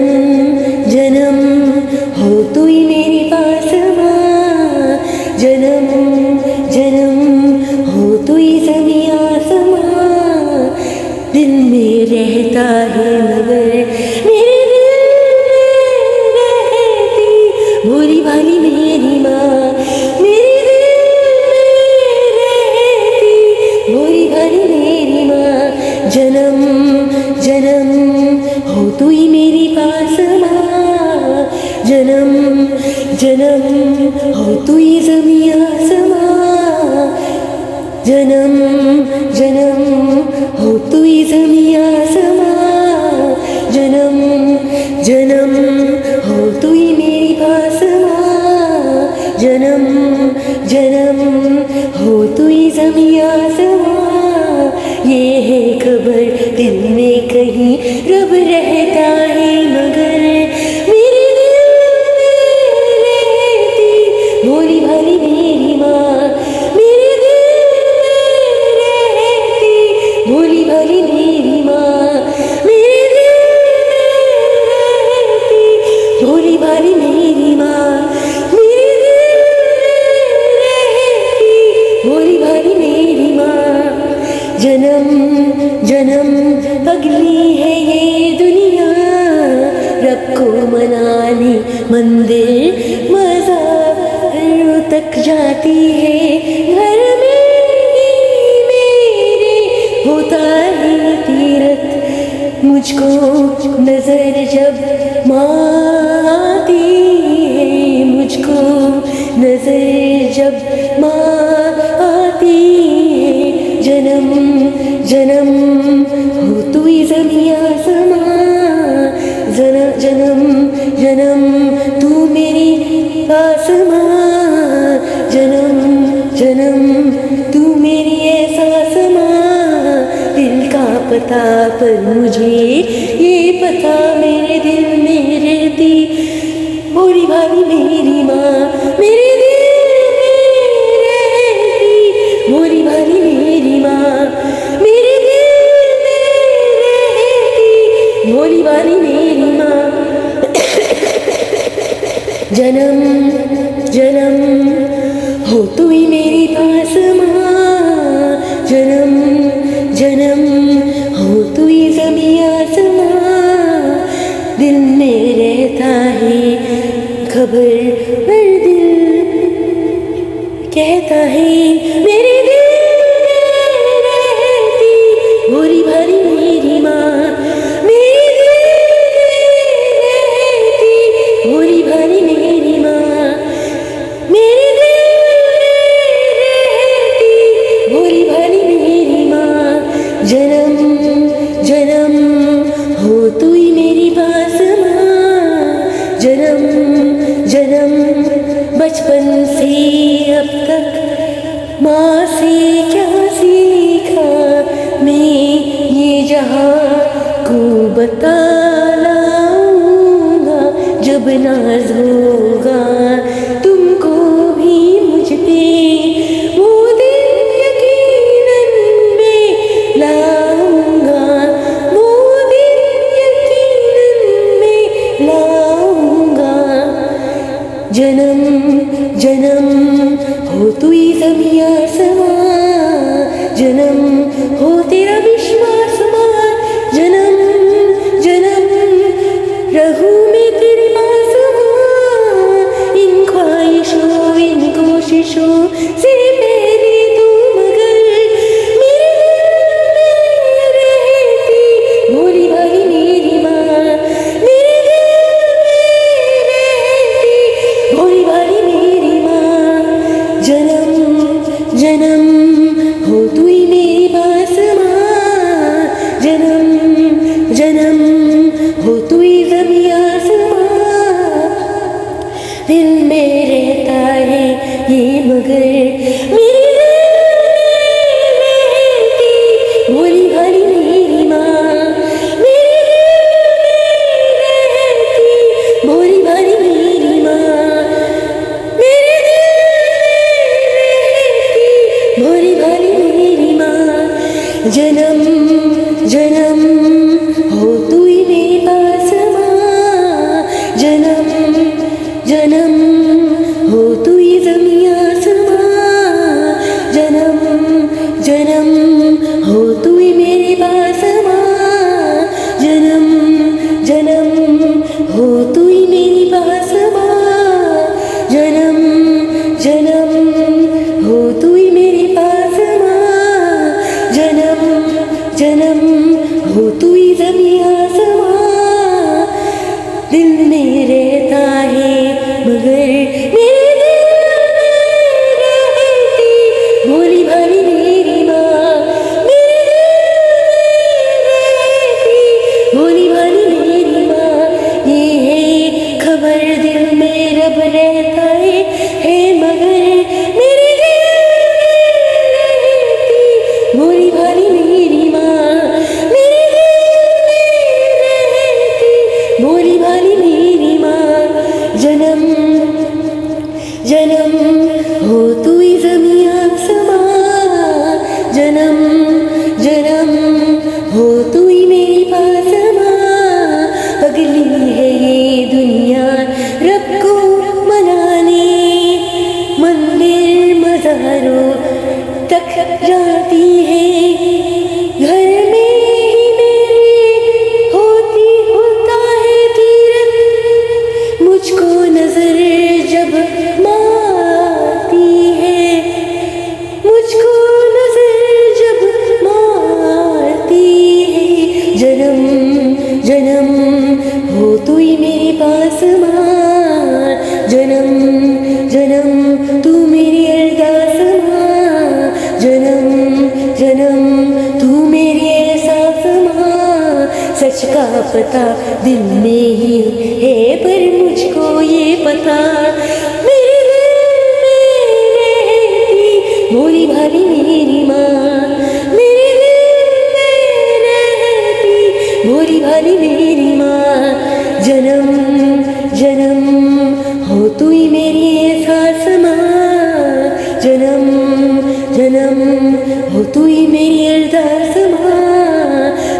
जन्म हो तू ही मेरे पास माँ, जन्म जन्म हो तू ही ज़मीं आसमां। दिल में रहता है मगर मेरे दिल में रहती भोली भाली मेरी माँ, मेरे दिल में रहती भोली भाली मेरी माँ। जन्म जन्म हो तू ही मेरी पास माँ, जन्म जन्म हो तू ही ज़मीं आसमां, जन्म जन्म हो तू ही ज़मीं आसमां, जन्म जन्म हो तू ही मेरी पास माँ, जन्म जन्म हो तू ही ज़मीं आसमां। ये है खबर दिल में कहीं रब रहता है, मगर मेरे दिल में रहती भोली भाली मेरी माँ। मेरे दिल में रहती भोली भाली मेरी माँ। मेरे दिल में रहती भोली भाली मेरी माँ। मेरे दिल में रहती भोली भाली मेरी माँ। जन्म जन्म अगली है ये दुनिया, रब को मनाने मंदिर मज़ार तक जाती है। घर में ही मेरे होता है तीरथ, मुझको नजर जब माँ आती है, मुझको नजर जब माँ आती है। जन्म जन्म हो तू ही ज़मीं आसमां, जन्म जन्म तू मेरी आसमां, जन्म जन्म तू मेरी एहसास माँ। दिल का पता पर मुझे ये पता, मेरे दिल में रहती भोली भाली मेरी माँ। मेरे दिल में रहती भोली भाली मेरी माँ। मेरे दिल में रहती भोली भाली मेरी माँ। जन्म जन्म हो तू ही मेरी पास माँ, जन्म जन्म हो तू ही ज़मीं आसमां। दिल में रहता है खबर पर दिल कहता है, मेरे दिल में रहती भोली भाली मेरी माँ। मेरे दिल में रहती भोली भाली मेरी माँ। मेरे दिल में रहती भोली भाली मेरी माँ। जन्म जन्म हो तू ही मेरी पास माँ, जन्म जन्म बचपन से अब तक माँ से क्या सीखा मैं ये जहाँ को बता लाऊंगा। जब नाज होगा तुमको भी मुझ पे, वो दिन यकीनन मैं लाऊंगा, वो दिन यकीनन मैं लाऊंगा। जन्म जन्म हो तू ही ज़मीं आसमां, जन्म हो तेरा विश्वास माँ। जन्म जन्म रहूं मैं तेरे पास माँ, इन ख्वाहिशों इन कोशिशों से पहले तू मगर मेरे दिल में रहती भोली भाली मेरी माँ। मेरे दिल में रहती भोली भाली मेरी माँ। जन्म जन्म हो तू ही मेरी पास माँ, जन्म जन्म हो तू ही ज़मीं आसमां। दिल में रहता है ये मगर मेरे दिल में रहती भोली भाली मेरी माँ। मेरे दिल में रहती भोली भाली मेरी माँ। मेरे दिल में रहती भोली भाली मेरी माँ। जन्म जन्म हो तू ही मेरे पास माँ, जन्म जन्म हो तू ही ज़मीं आसमां। जन्म जन्म हो तू ही मेरे पास माँ, जन्म जन्म हो तू ही मेरी पास माँ। जन्म जन्म हो तू ही मेरे पास माँ, जन्म जन्म हो तू ही ज़मीं आसमां। दिल में रहता है मगर मेरे दिल में रहती भोली भाली मेरी माँ। मेरे दिल में रहती भोली भाली मेरी माँ। ये है खबर दिल में रब रहता है मगर मेरे दिल में रहती भोली भाली मेरी माँ। मेरे सच का पता दिल में ही है पर मुझको ये पता मेरे दिल में रहती भोली भाली मेरी माँ मेरे दिल में रहती भोली भाली मेरी माँ जन्म जन्म हो तू ही मेरी एहसास माँ जन्म जन्म हो तू ही मेरी अरदास माँ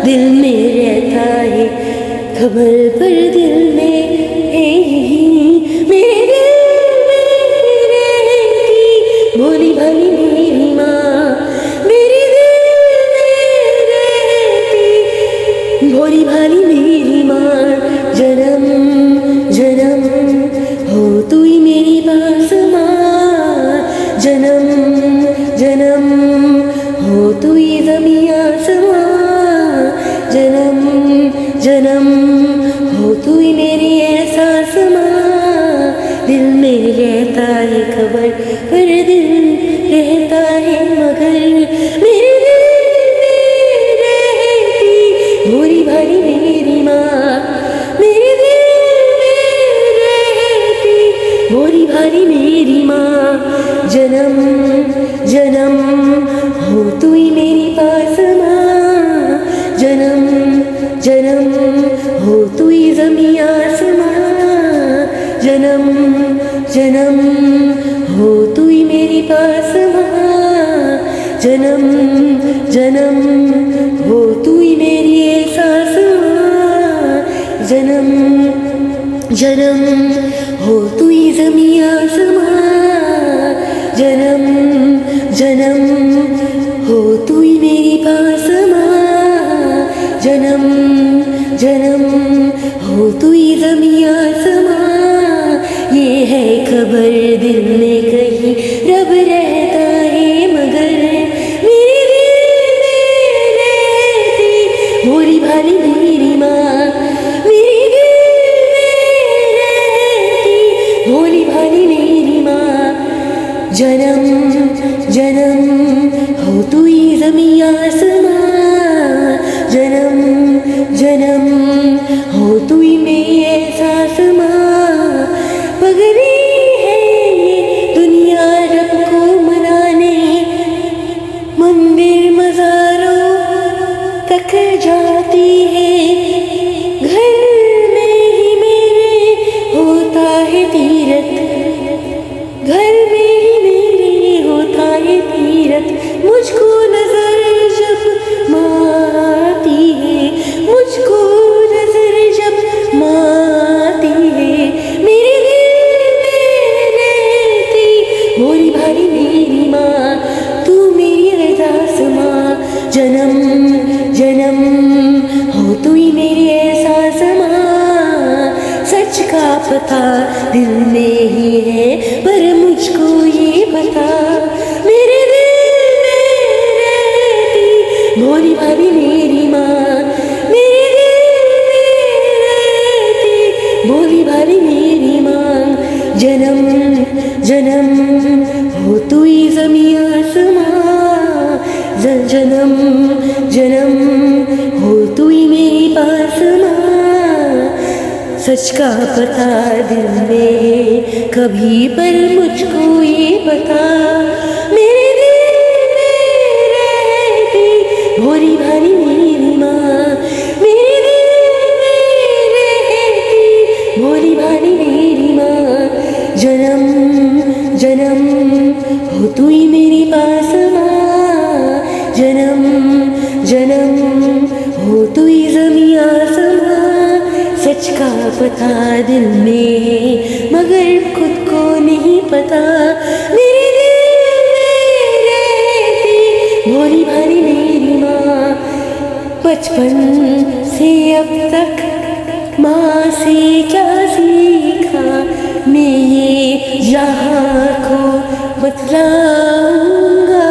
दिल में रहता है खबर पर दिल में है यही मेरे दिल में रहती भोली भाली मेरी माँ मेरे दिल में रहती भोली भाली मेरी माँ जन्म जन्म हो तू ही मेरी पास माँ जन्म जन्म हो तू ही ज़मीं आसमां जन्म जन्म हो तू ही मेरी एहसास माँ दिल में रहता है खबर पर दिल रहता है मगर मेरे दिल में रहती भोली भाली मेरी माँ मेरे दिल में रहती भोली भाली मेरी माँ जन्म जन्म हो तू ही मेरी पास माँ जन्म जन्म हो तू ही ज़मीं आसमां जन्म जन्म हो तू ही मेरी पास माँ जन्म जन्म हो तू ही मेरी एहसास माँ जन्म जन्म हो तू ही ज़मीं आसमां जन्म जन्म हो तू ही मेरी पास माँ जन्म जन्म हो तू ही ज़मीं आसमां ये है खबर दिल में कहीं रब रहता है मगर मेरे दिल में रहती भोली भाली मेरी माँ मेरे दिल में रहती भोली भाली मेरी माँ जन्म जन्म हो तू ही ज़मीं आसमां जन्म जन्म हो तू ही मेरी एहसास माँ पगड़ी है ये दुनिया रब को मनाने मंदिर मज़ारों तक जाती है घर में ही मेरे होता है तीरथ घर में ही मेरे होता है तीरथ मुझको नजर जब मारती है मुझको नजर जब मारती है मेरे दिल में रहती भोली भाली मेरी माँ तू मेरी अरदास माँ जन्म जन्म हो तू ही मेरी एहसास माँ सच का पता दिल में ही है पर मुझको ये पता मेरे दिल में रहती भोली भाली मेरी माँ मेरे दिल में रहती भोली भाली मेरी माँ जन्म जन्म हो तू ही ज़मीं आसमां जन्म जन्म हो तू ही मेरी पास माँ सच का पता दिल में है कभी पर मुझको ये पता मेरे दिल में रहती भोली भाली मेरी माँ मेरे दिल में रहती भोली भाली मेरी माँ जन्म जन्म हो तू ही मेरी पास माँ जन्म जन्म हो तू ही ज़मीं आसमां सच का पता दिल में है मगर खुद को नहीं पता मेरे दिल में रहती भोली भाली मेरी माँ बचपन से अब तक माँ से क्या सीखा मैं ये यहाँ को बतलाऊंगा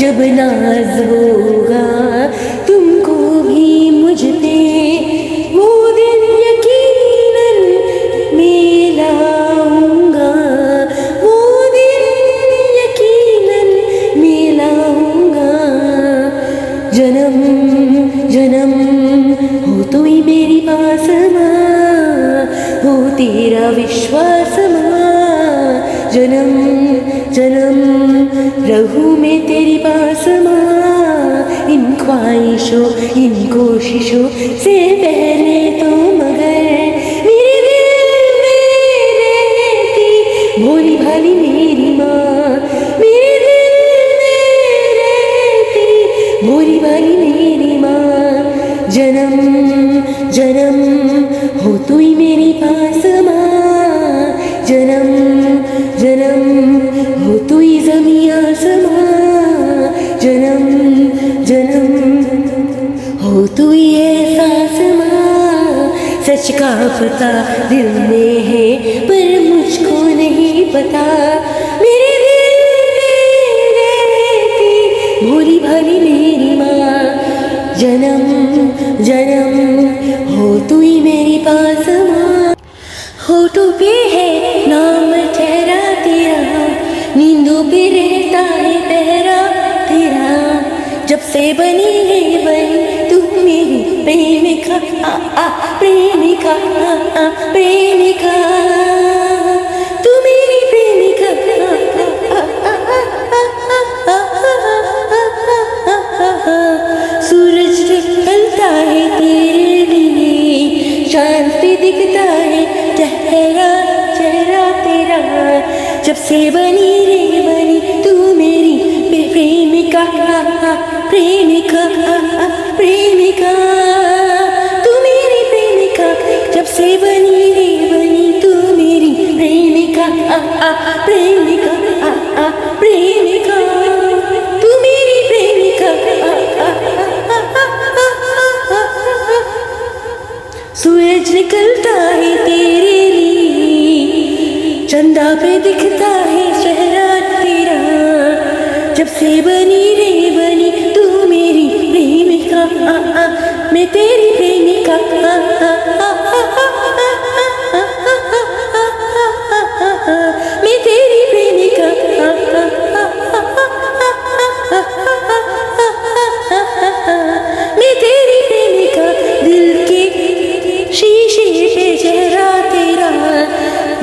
जब नाज होगा तुमको भी मुझ पे वो दिन यकीनन मैं लाऊंगा वो दिन यकीनन मैं लाऊंगा जन्म जन्म ही मेरी पास माँ, हो तेरा विश्वास माँ। जन्म जन्म रहूं मैं तेरी पास माँ, इन ख्वाहिशों इन कोशिशों से पहले तो मगर मेरे दिल में रहती भोली भाली मेरी माँ, मेरे दिल में रहती भोली भाली मेरी माँ। जन्म जन्म हो तू ही मेरी पास माँ, जन्म जन्म हो तू ही ज़मीं आसमां। जन्म जन्म हो तू ही एहसास माँ। सच का पता दिल में है पर मुझको नहीं पता, मेरे दिल में रहती भोली भाली मेरी माँ। जन्म जन्म हो तू ही मेरी पास माँ। होठों पे है नाम ठहरा तेरा, नींदों पे रहता है पहरा तेरा। जब से बनी है बनी तू मेरी प्रेमिका, प्रेमिका, प्रेमिका, तू मेरी प्रेमिका। सूरज निकलता है तेरे लिए, चांद पे दिखता है चेहरा चेहरा तेरा। जब से बनी रे बनी तू मेरी प्रेमिका, प्रेमिका, प्रेमिका, तू मेरी प्रेमिका। जब से बनी रे बनी तू मेरी प्रेमिका, प्रेमिका, प्रेमिका, तू मेरी प्रेमिका। सूरज निकलता है तेरे लिए, चंदा पे दिखता है चेहरा तेरा। जब से बनी रे बनी तू मेरी प्रेमिका, मैं तेरी प्रेमिका। मैं तेरी प्रेमिका। मैं तेरी प्रेमिका। दिल के शीशे पे चेहरा तेरा,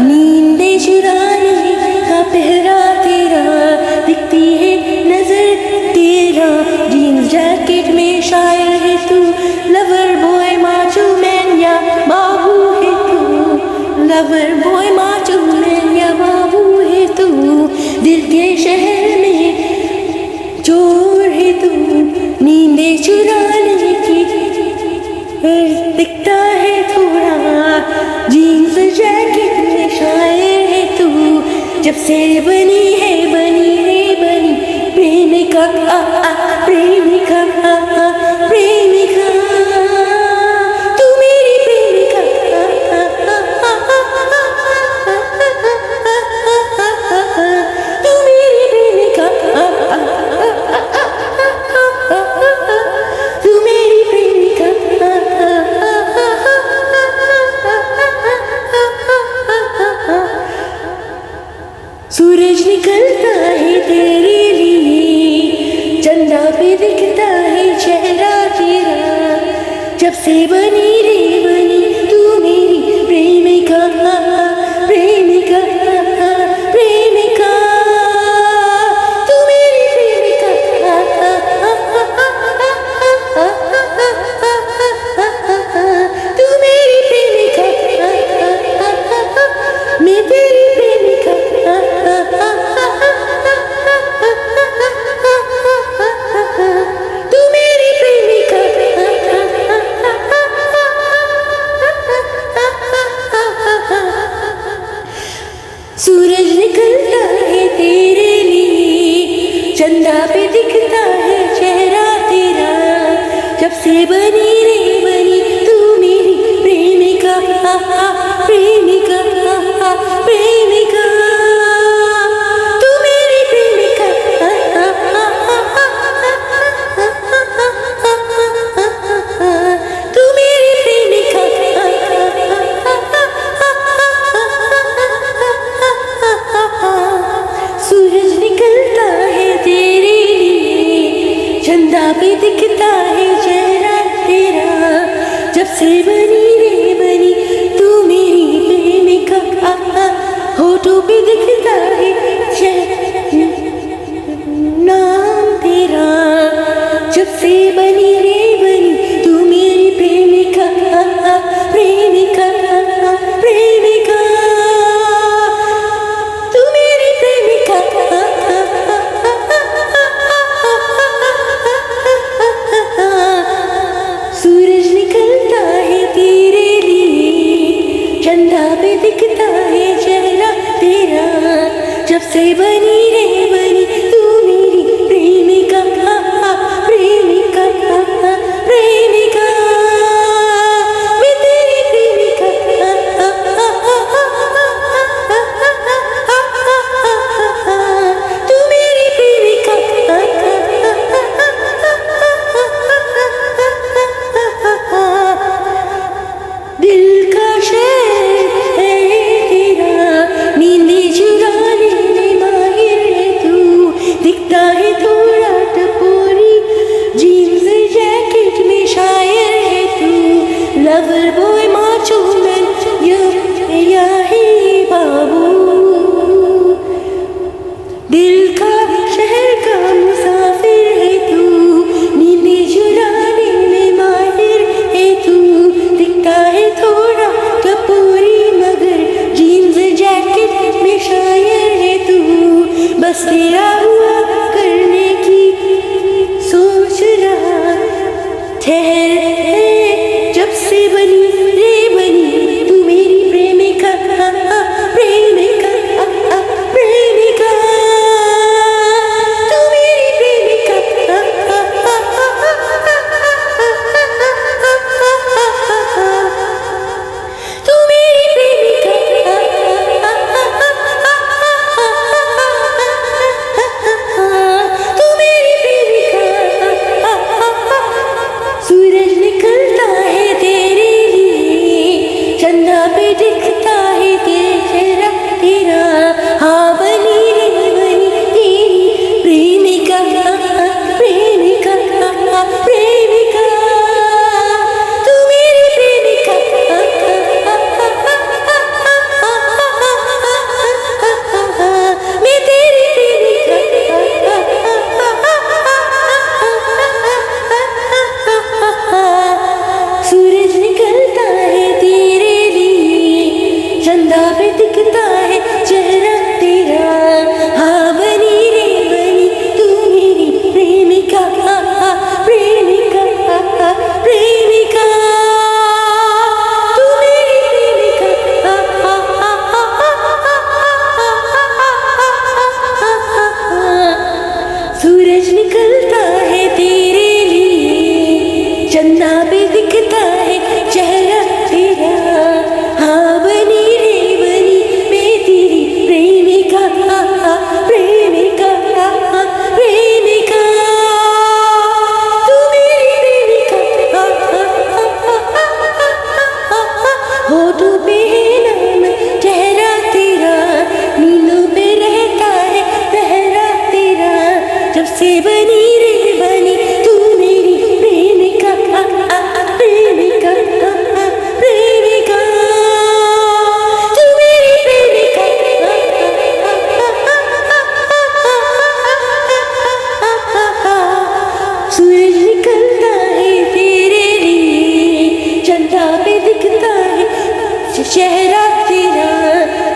नींदें चुराने का पहरा तेरा। दिखती है नजर तेरा, जीन्स जैकेट में शायर है तू। लवर बॉय माचो मैन या बाबू है तू, लवर बॉय माचो मैन या बाबू है तू। दिल के शहर में चोर है तू, नींदें चुराने की दिखता है थोड़ा, जीन्स जैकेट में शायर है तू। जब से बनी है बनी रे बनी प्रेमिका, प्रेमिका, प्रेमिका, तू मेरी प्रेमिका। तू मेरी प्रेमिका, तू मेरी प्रेमिका। सूरज निकलता है तेरे लिए, चंदा पे दिखता है चेहरा तेरा। जब से बनी रे बनी तू मेरी प्रेमिका, प्रेमिका, प्रेमिका, तू मेरी प्रेमिका। तू मेरी प्रेमिका, मैं तेरी प्रेमिका। तू मेरी प्रेमिका। जब से बनी रे बनी तू मेरी प्रेमिका, होठों पे दिखता है नाम तेरा। जब से बनी रे बनी तू मेरी प्रेमिका, प्रेमिका, प्रेमिका, तू मेरी प्रेमिका। सूरज निकलता है तेरे लिए, चंदा पे दिखता है चेहरा तेरा। जब से बनी रे बनी तू मेरी प्रेमिका, प्रेमिका, प्रेमिका, मैं तेरी प्रेमिका। तू मेरी प्रेमिका। दिल का शहर है तेरा, नींदे चुराने में माहिर है तू। दिखता है थोड़ा टपोरी, जीन्स जैकेट में शायर है तू। लवर बॉय माचो मैन या है बाबू, दिल का शहर का मुसाफिर है तू। नींदे चुराने में माहिर है तू। दिखता है थोड़ा टपोरी मगर जीन्स जैकेट में शायर है तू। बस तेरा हुआ करने की सोच रहा ठहर, जब से बनी रे बनी तू मेरी प्रेमिका, प्रेमिका, प्रेमिका, तू मेरी प्रेमिका। तू मेरी प्रेमिका। तू मेरी प्रेमिका। सूरज निकलता है तेरे लिए, चंदा पे दिखता है चेहरा तेरा। हाँ बनी रे बनी तेरी प्रेमिका, प्रेमिका, प्रेमिका, तू मेरी प्रेमिका। मैं तेरी प्रेमिका। सूरज निकलता है तेरे लिए, चंदा पे दिखता है चेहरा तेरा। हाँ बनी रे बनी तू मेरी प्रेमिका, प्रेमिका, प्रेमिका, तू मेरी प्रेमिका। सूरज निकलता है तेरे लिए, चंदा पे दिखता है चेहरा तेरा। हाँ बनी रे बनी मैं तेरी प्रेमिका, प्रेमिका, प्रेमिका, तू मेरी प्रेमिका। होठों पे है नाम चेहरा तेरा, नींदों पे रहता है पहरा तेरा। जब से बनी रे बनी तू मेरी प्रेमिका, प्रेमिका, प्रेमिका, तू मेरी प्रेमिका। सूरज निकलता है तेरे लिए, चंदा पे दिखता है चेहरा तेरा।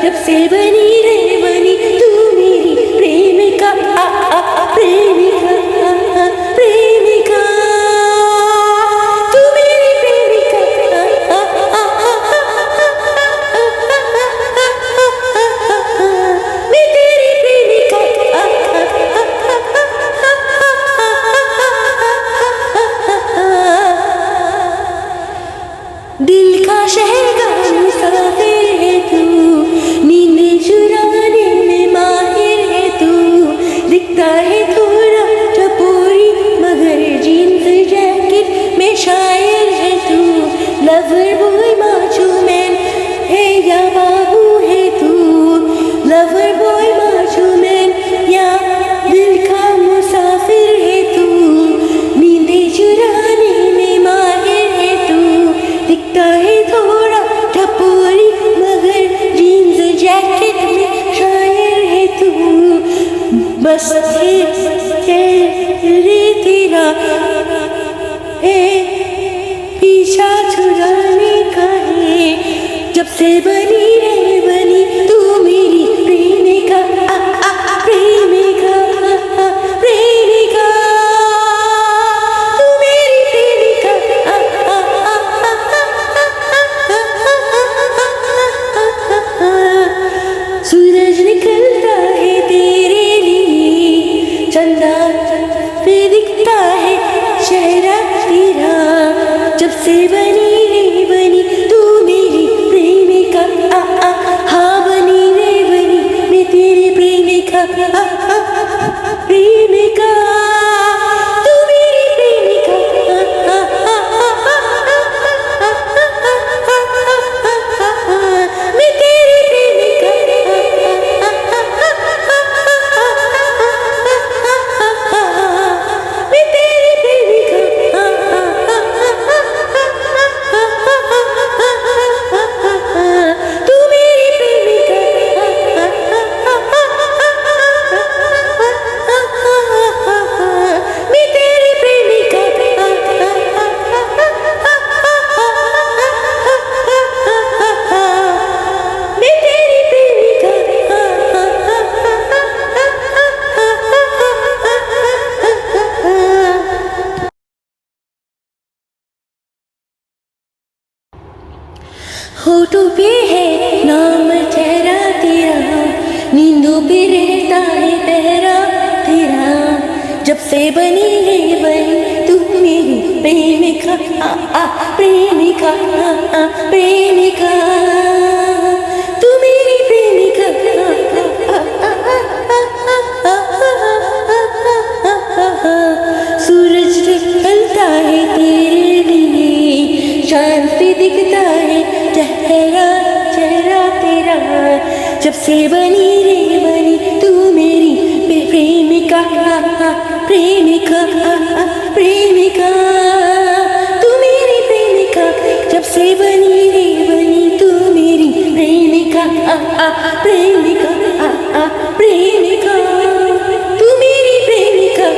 जब से बनी रे बनी तू मेरी प्रेमिका, प्रेमिका, प्रेमिका, तू मेरी प्रेमिका। मैं तेरी प्रेमिका। दिल का शहर का मुसाफिर है तू, नींदें चुराने में माहिर है तू। दिखता है थोड़ा टपोरी मगर जीन्स जैकेट में शायर है तू। लवर बॉय माचो मैन है या बाबू है तू। लवर बॉय माचो मैन या दिल का मुसाफिर है तू। नींदें चुराने में माहिर है तू। बस रे तेरा पीछा छुड़ाने का है जब से बनी रे बनी तू मेरी प्रेमिका प्रेमिका प्रेमिका तू मेरी प्रेमिका सूरज निकलता है तेरे लिए चंदा पे दिखता है चेहरा तेरा जब से बनी रे बनी तू मेरी प्रेमिका हाँ बनी रे बनी मैं तेरी प्रेमिका प्रेमिका तू मेरी प्रेमिका मैं तेरी प्रेमिका मैं तेरी प्रेमिका तू मेरी प्रेमिका मैं तेरी प्रेमिका मैं तेरी प्रेमिका होठों पे है नाम चेहरा तेरा नींदों पे रहता है पहरा तेरा जब से बनी रे बनी तू मेरी प्रेमिका प्रेमिका प्रेमिका तू मेरी प्रेमिका सूरज निकलता है तेरे लिए चांद पे दिखता है चेहरा चेहरा तेरा जब से बनी रे बनी तू मेरी प्रेमिका प्रेमिका प्रेमिका तू मेरी प्रेमिका जब से बनी रे बनी तू मेरी प्रेमिका प्रेमिका प्रेमिका तू मेरी प्रेमिका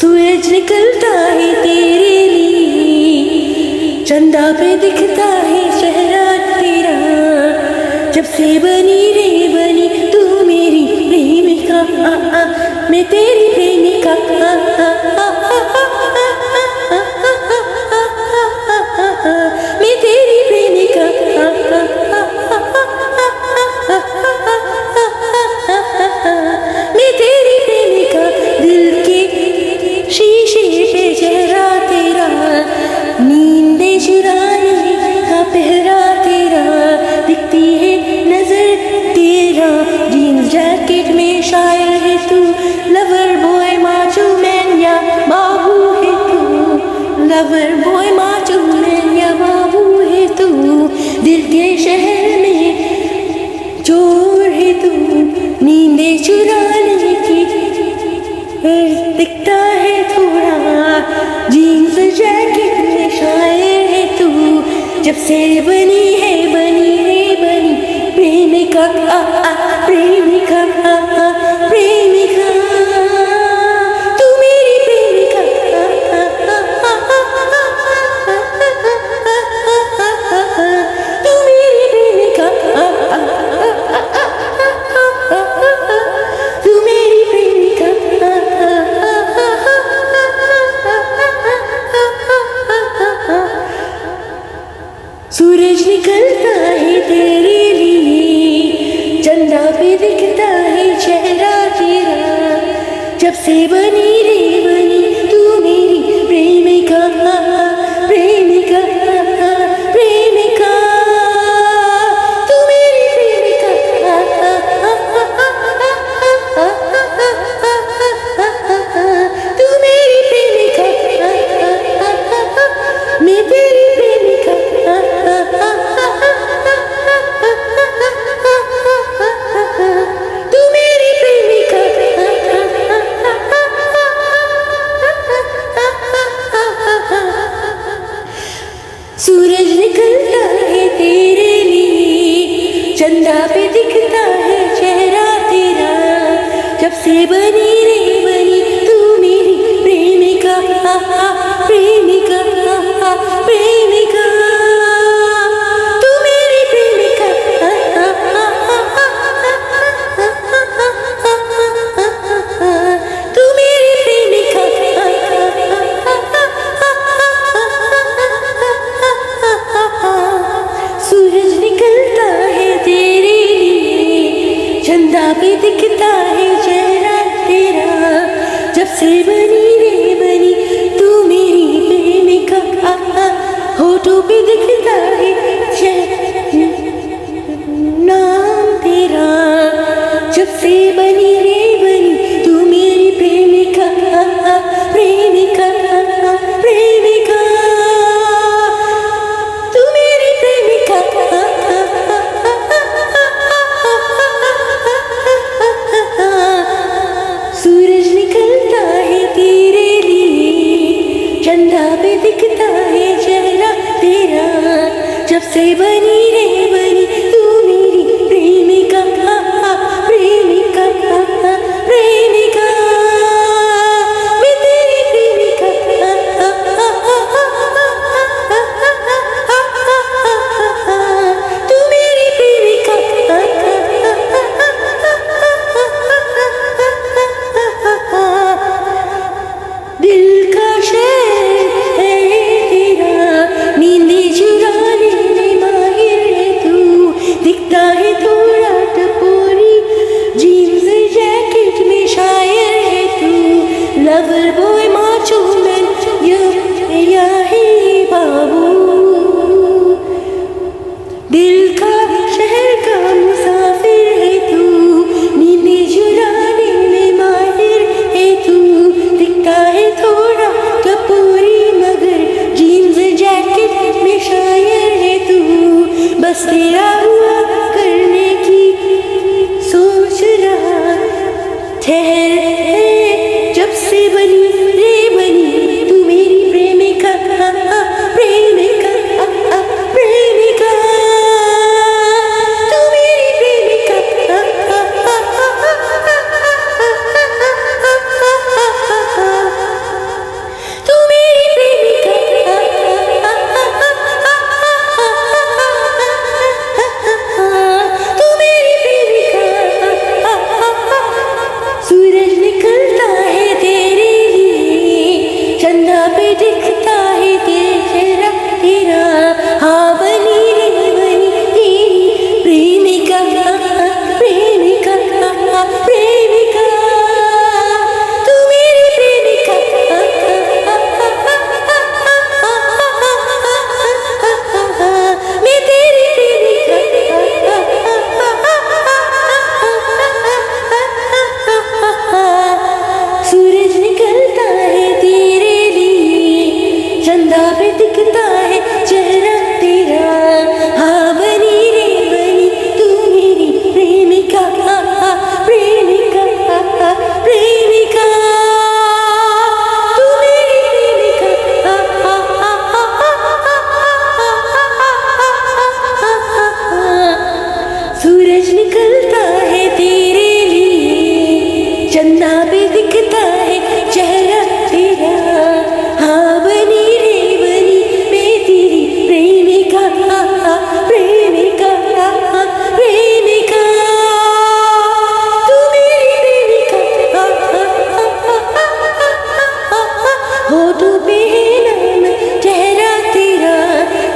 सूरज निकलता है तेरे लिए चंदा पे दिखता है चेहरा तेरा जब से बनी रे बनी तू मेरी प्रेमिका मैं तेरी प्रेमिका मैं तेरी प्रेमिका मैं तेरी प्रेमिका दिल के शीशे पे चेहरा तेरा नींदे चुराने का पहरा तेरा दिखती है नजर तेरा जीन्स जैकेट में शायर है तू लवर बॉय माचू मैन या बाबू है तू लवर बॉय माचू मैन या बाबू है तू दिल के शहर में चोर है तू नींदे चुराने की दिखता है थोड़ा जीन्स जैकेट में शायर है तू जब से बनी है बनी रे बनी प्रेमिका प्रेमिका प्रेमिका तू मेरी प्रेमिका तू मेरी प्रेमिका तू मेरी प्रेमिका सूरज निकलता है तेरे लिए चंदा पे दिख से बनी रे बनी तू मेरी प्रेमिका, प्रेमिका, प्रेमिका, तू मेरी प्रेमिका, तू मेरी प्रेमिका। सूरज निकलता है तेरे लिए, चंदा पे दिखता है चेहरा तेरा, जब से बनी रे बनी तू मेरी प्रेमिका, होठों पे दिखता है नाम तेरा, जब से बनी रे बनी तू मेरी प्रेमिका, प्रेमिका, प्रेमिका, तू मेरी प्रेमिका। सूरज निकलता है तेरे लिए, चंदा पे दिखता है चेहरा तेरा, जब से बनी रे बनी तू मेरी प्रेमिका, प्रेमिका, प्रेमिका, मैं तेरी प्रेमिका। तू मेरी प्रेमिका। दिल का शहर है तेरा, नींदें चुराने में माहिर है तू, दिखता है थोड़ा टपोरी, जीन्स जैकेट में शायर है तू, लवर बॉय माचो मैन या है बाबू, दिल का शहर का मुसाफिर है तू, नींदें चुराने में माहिर है तू, दिखता है थोड़ा टपोरी मगर जीन्स जैकेट में शायर है तू, बस तेरा हुआ करने की सोच रहा ठहर, जब से बनी रे बनी तू मेरी प्रेमिका, प्रेमिका, प्रेमिका, तू मेरी प्रेमिका। तू मेरी प्रेमिका। तू मेरी प्रेमिका। सूरज निकलता है तेरे लिए, चंदा पे दिखता है चेहरा तेरा, हाँ बनी रे बनी तेरी प्रेमिका, प्रेमिका, प्रेमिका, तू मेरी प्रेमिका। मैं तेरी प्रेमिका। सूरज निकलता है तेरे लिए, चंदा पे दिखता है चेहरा तेरा, हाँ बनी रे बनी तू मेरी प्रेमिका, प्रेमिका, प्रेमिका, तू मेरी प्रेमिका। सूरज निकलता है तेरे लिए, चंदा पे दिखता है चेहरा तेरा, हाँ बनी रे बनी मैं तेरी प्रेमिका, प्रेमिका, प्रेमिका, तू मेरी प्रेमिका। होठों पे है नाम चेहरा तेरा,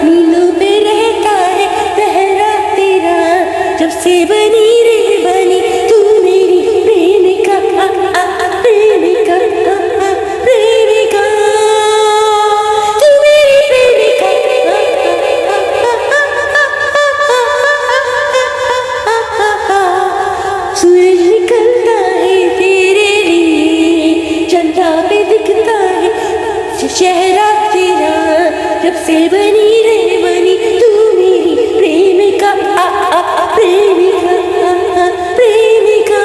नीलों पे रहता है पहरा तेरा, जब से बनी रे बनी तू मेरी प्रेमिका, प्रेमिका, प्रेमिका, तू मेरी प्रेमिका। सूरज निकलता है तेरे लिए, चंदा पे दिखता है चेहरा तेरा, जब से बनी रे बनी तू मेरी प्रेमिका, प्रेमिका, प्रेमिका,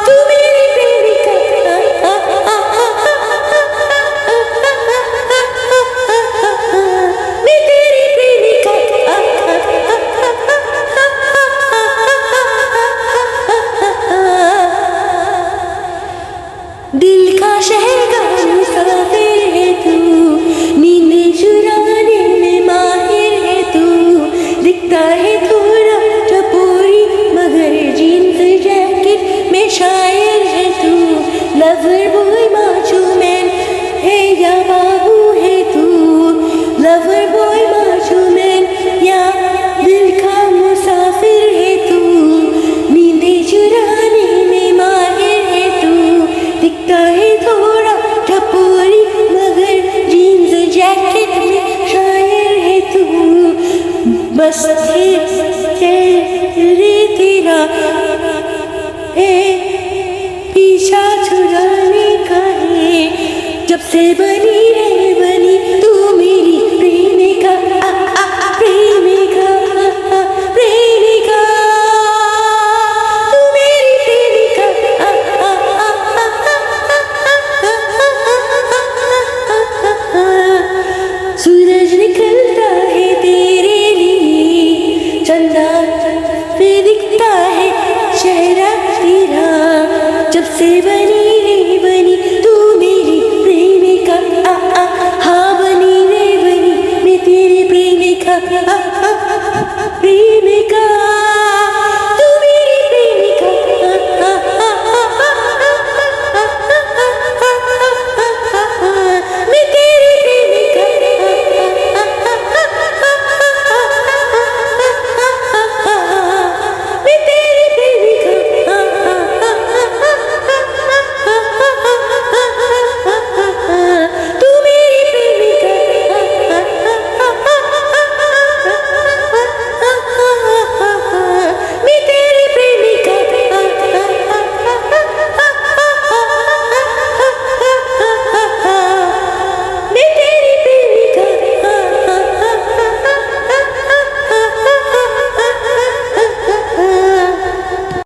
तू मेरी प्रेमिका। मैं तेरी प्रेमिका। से बनी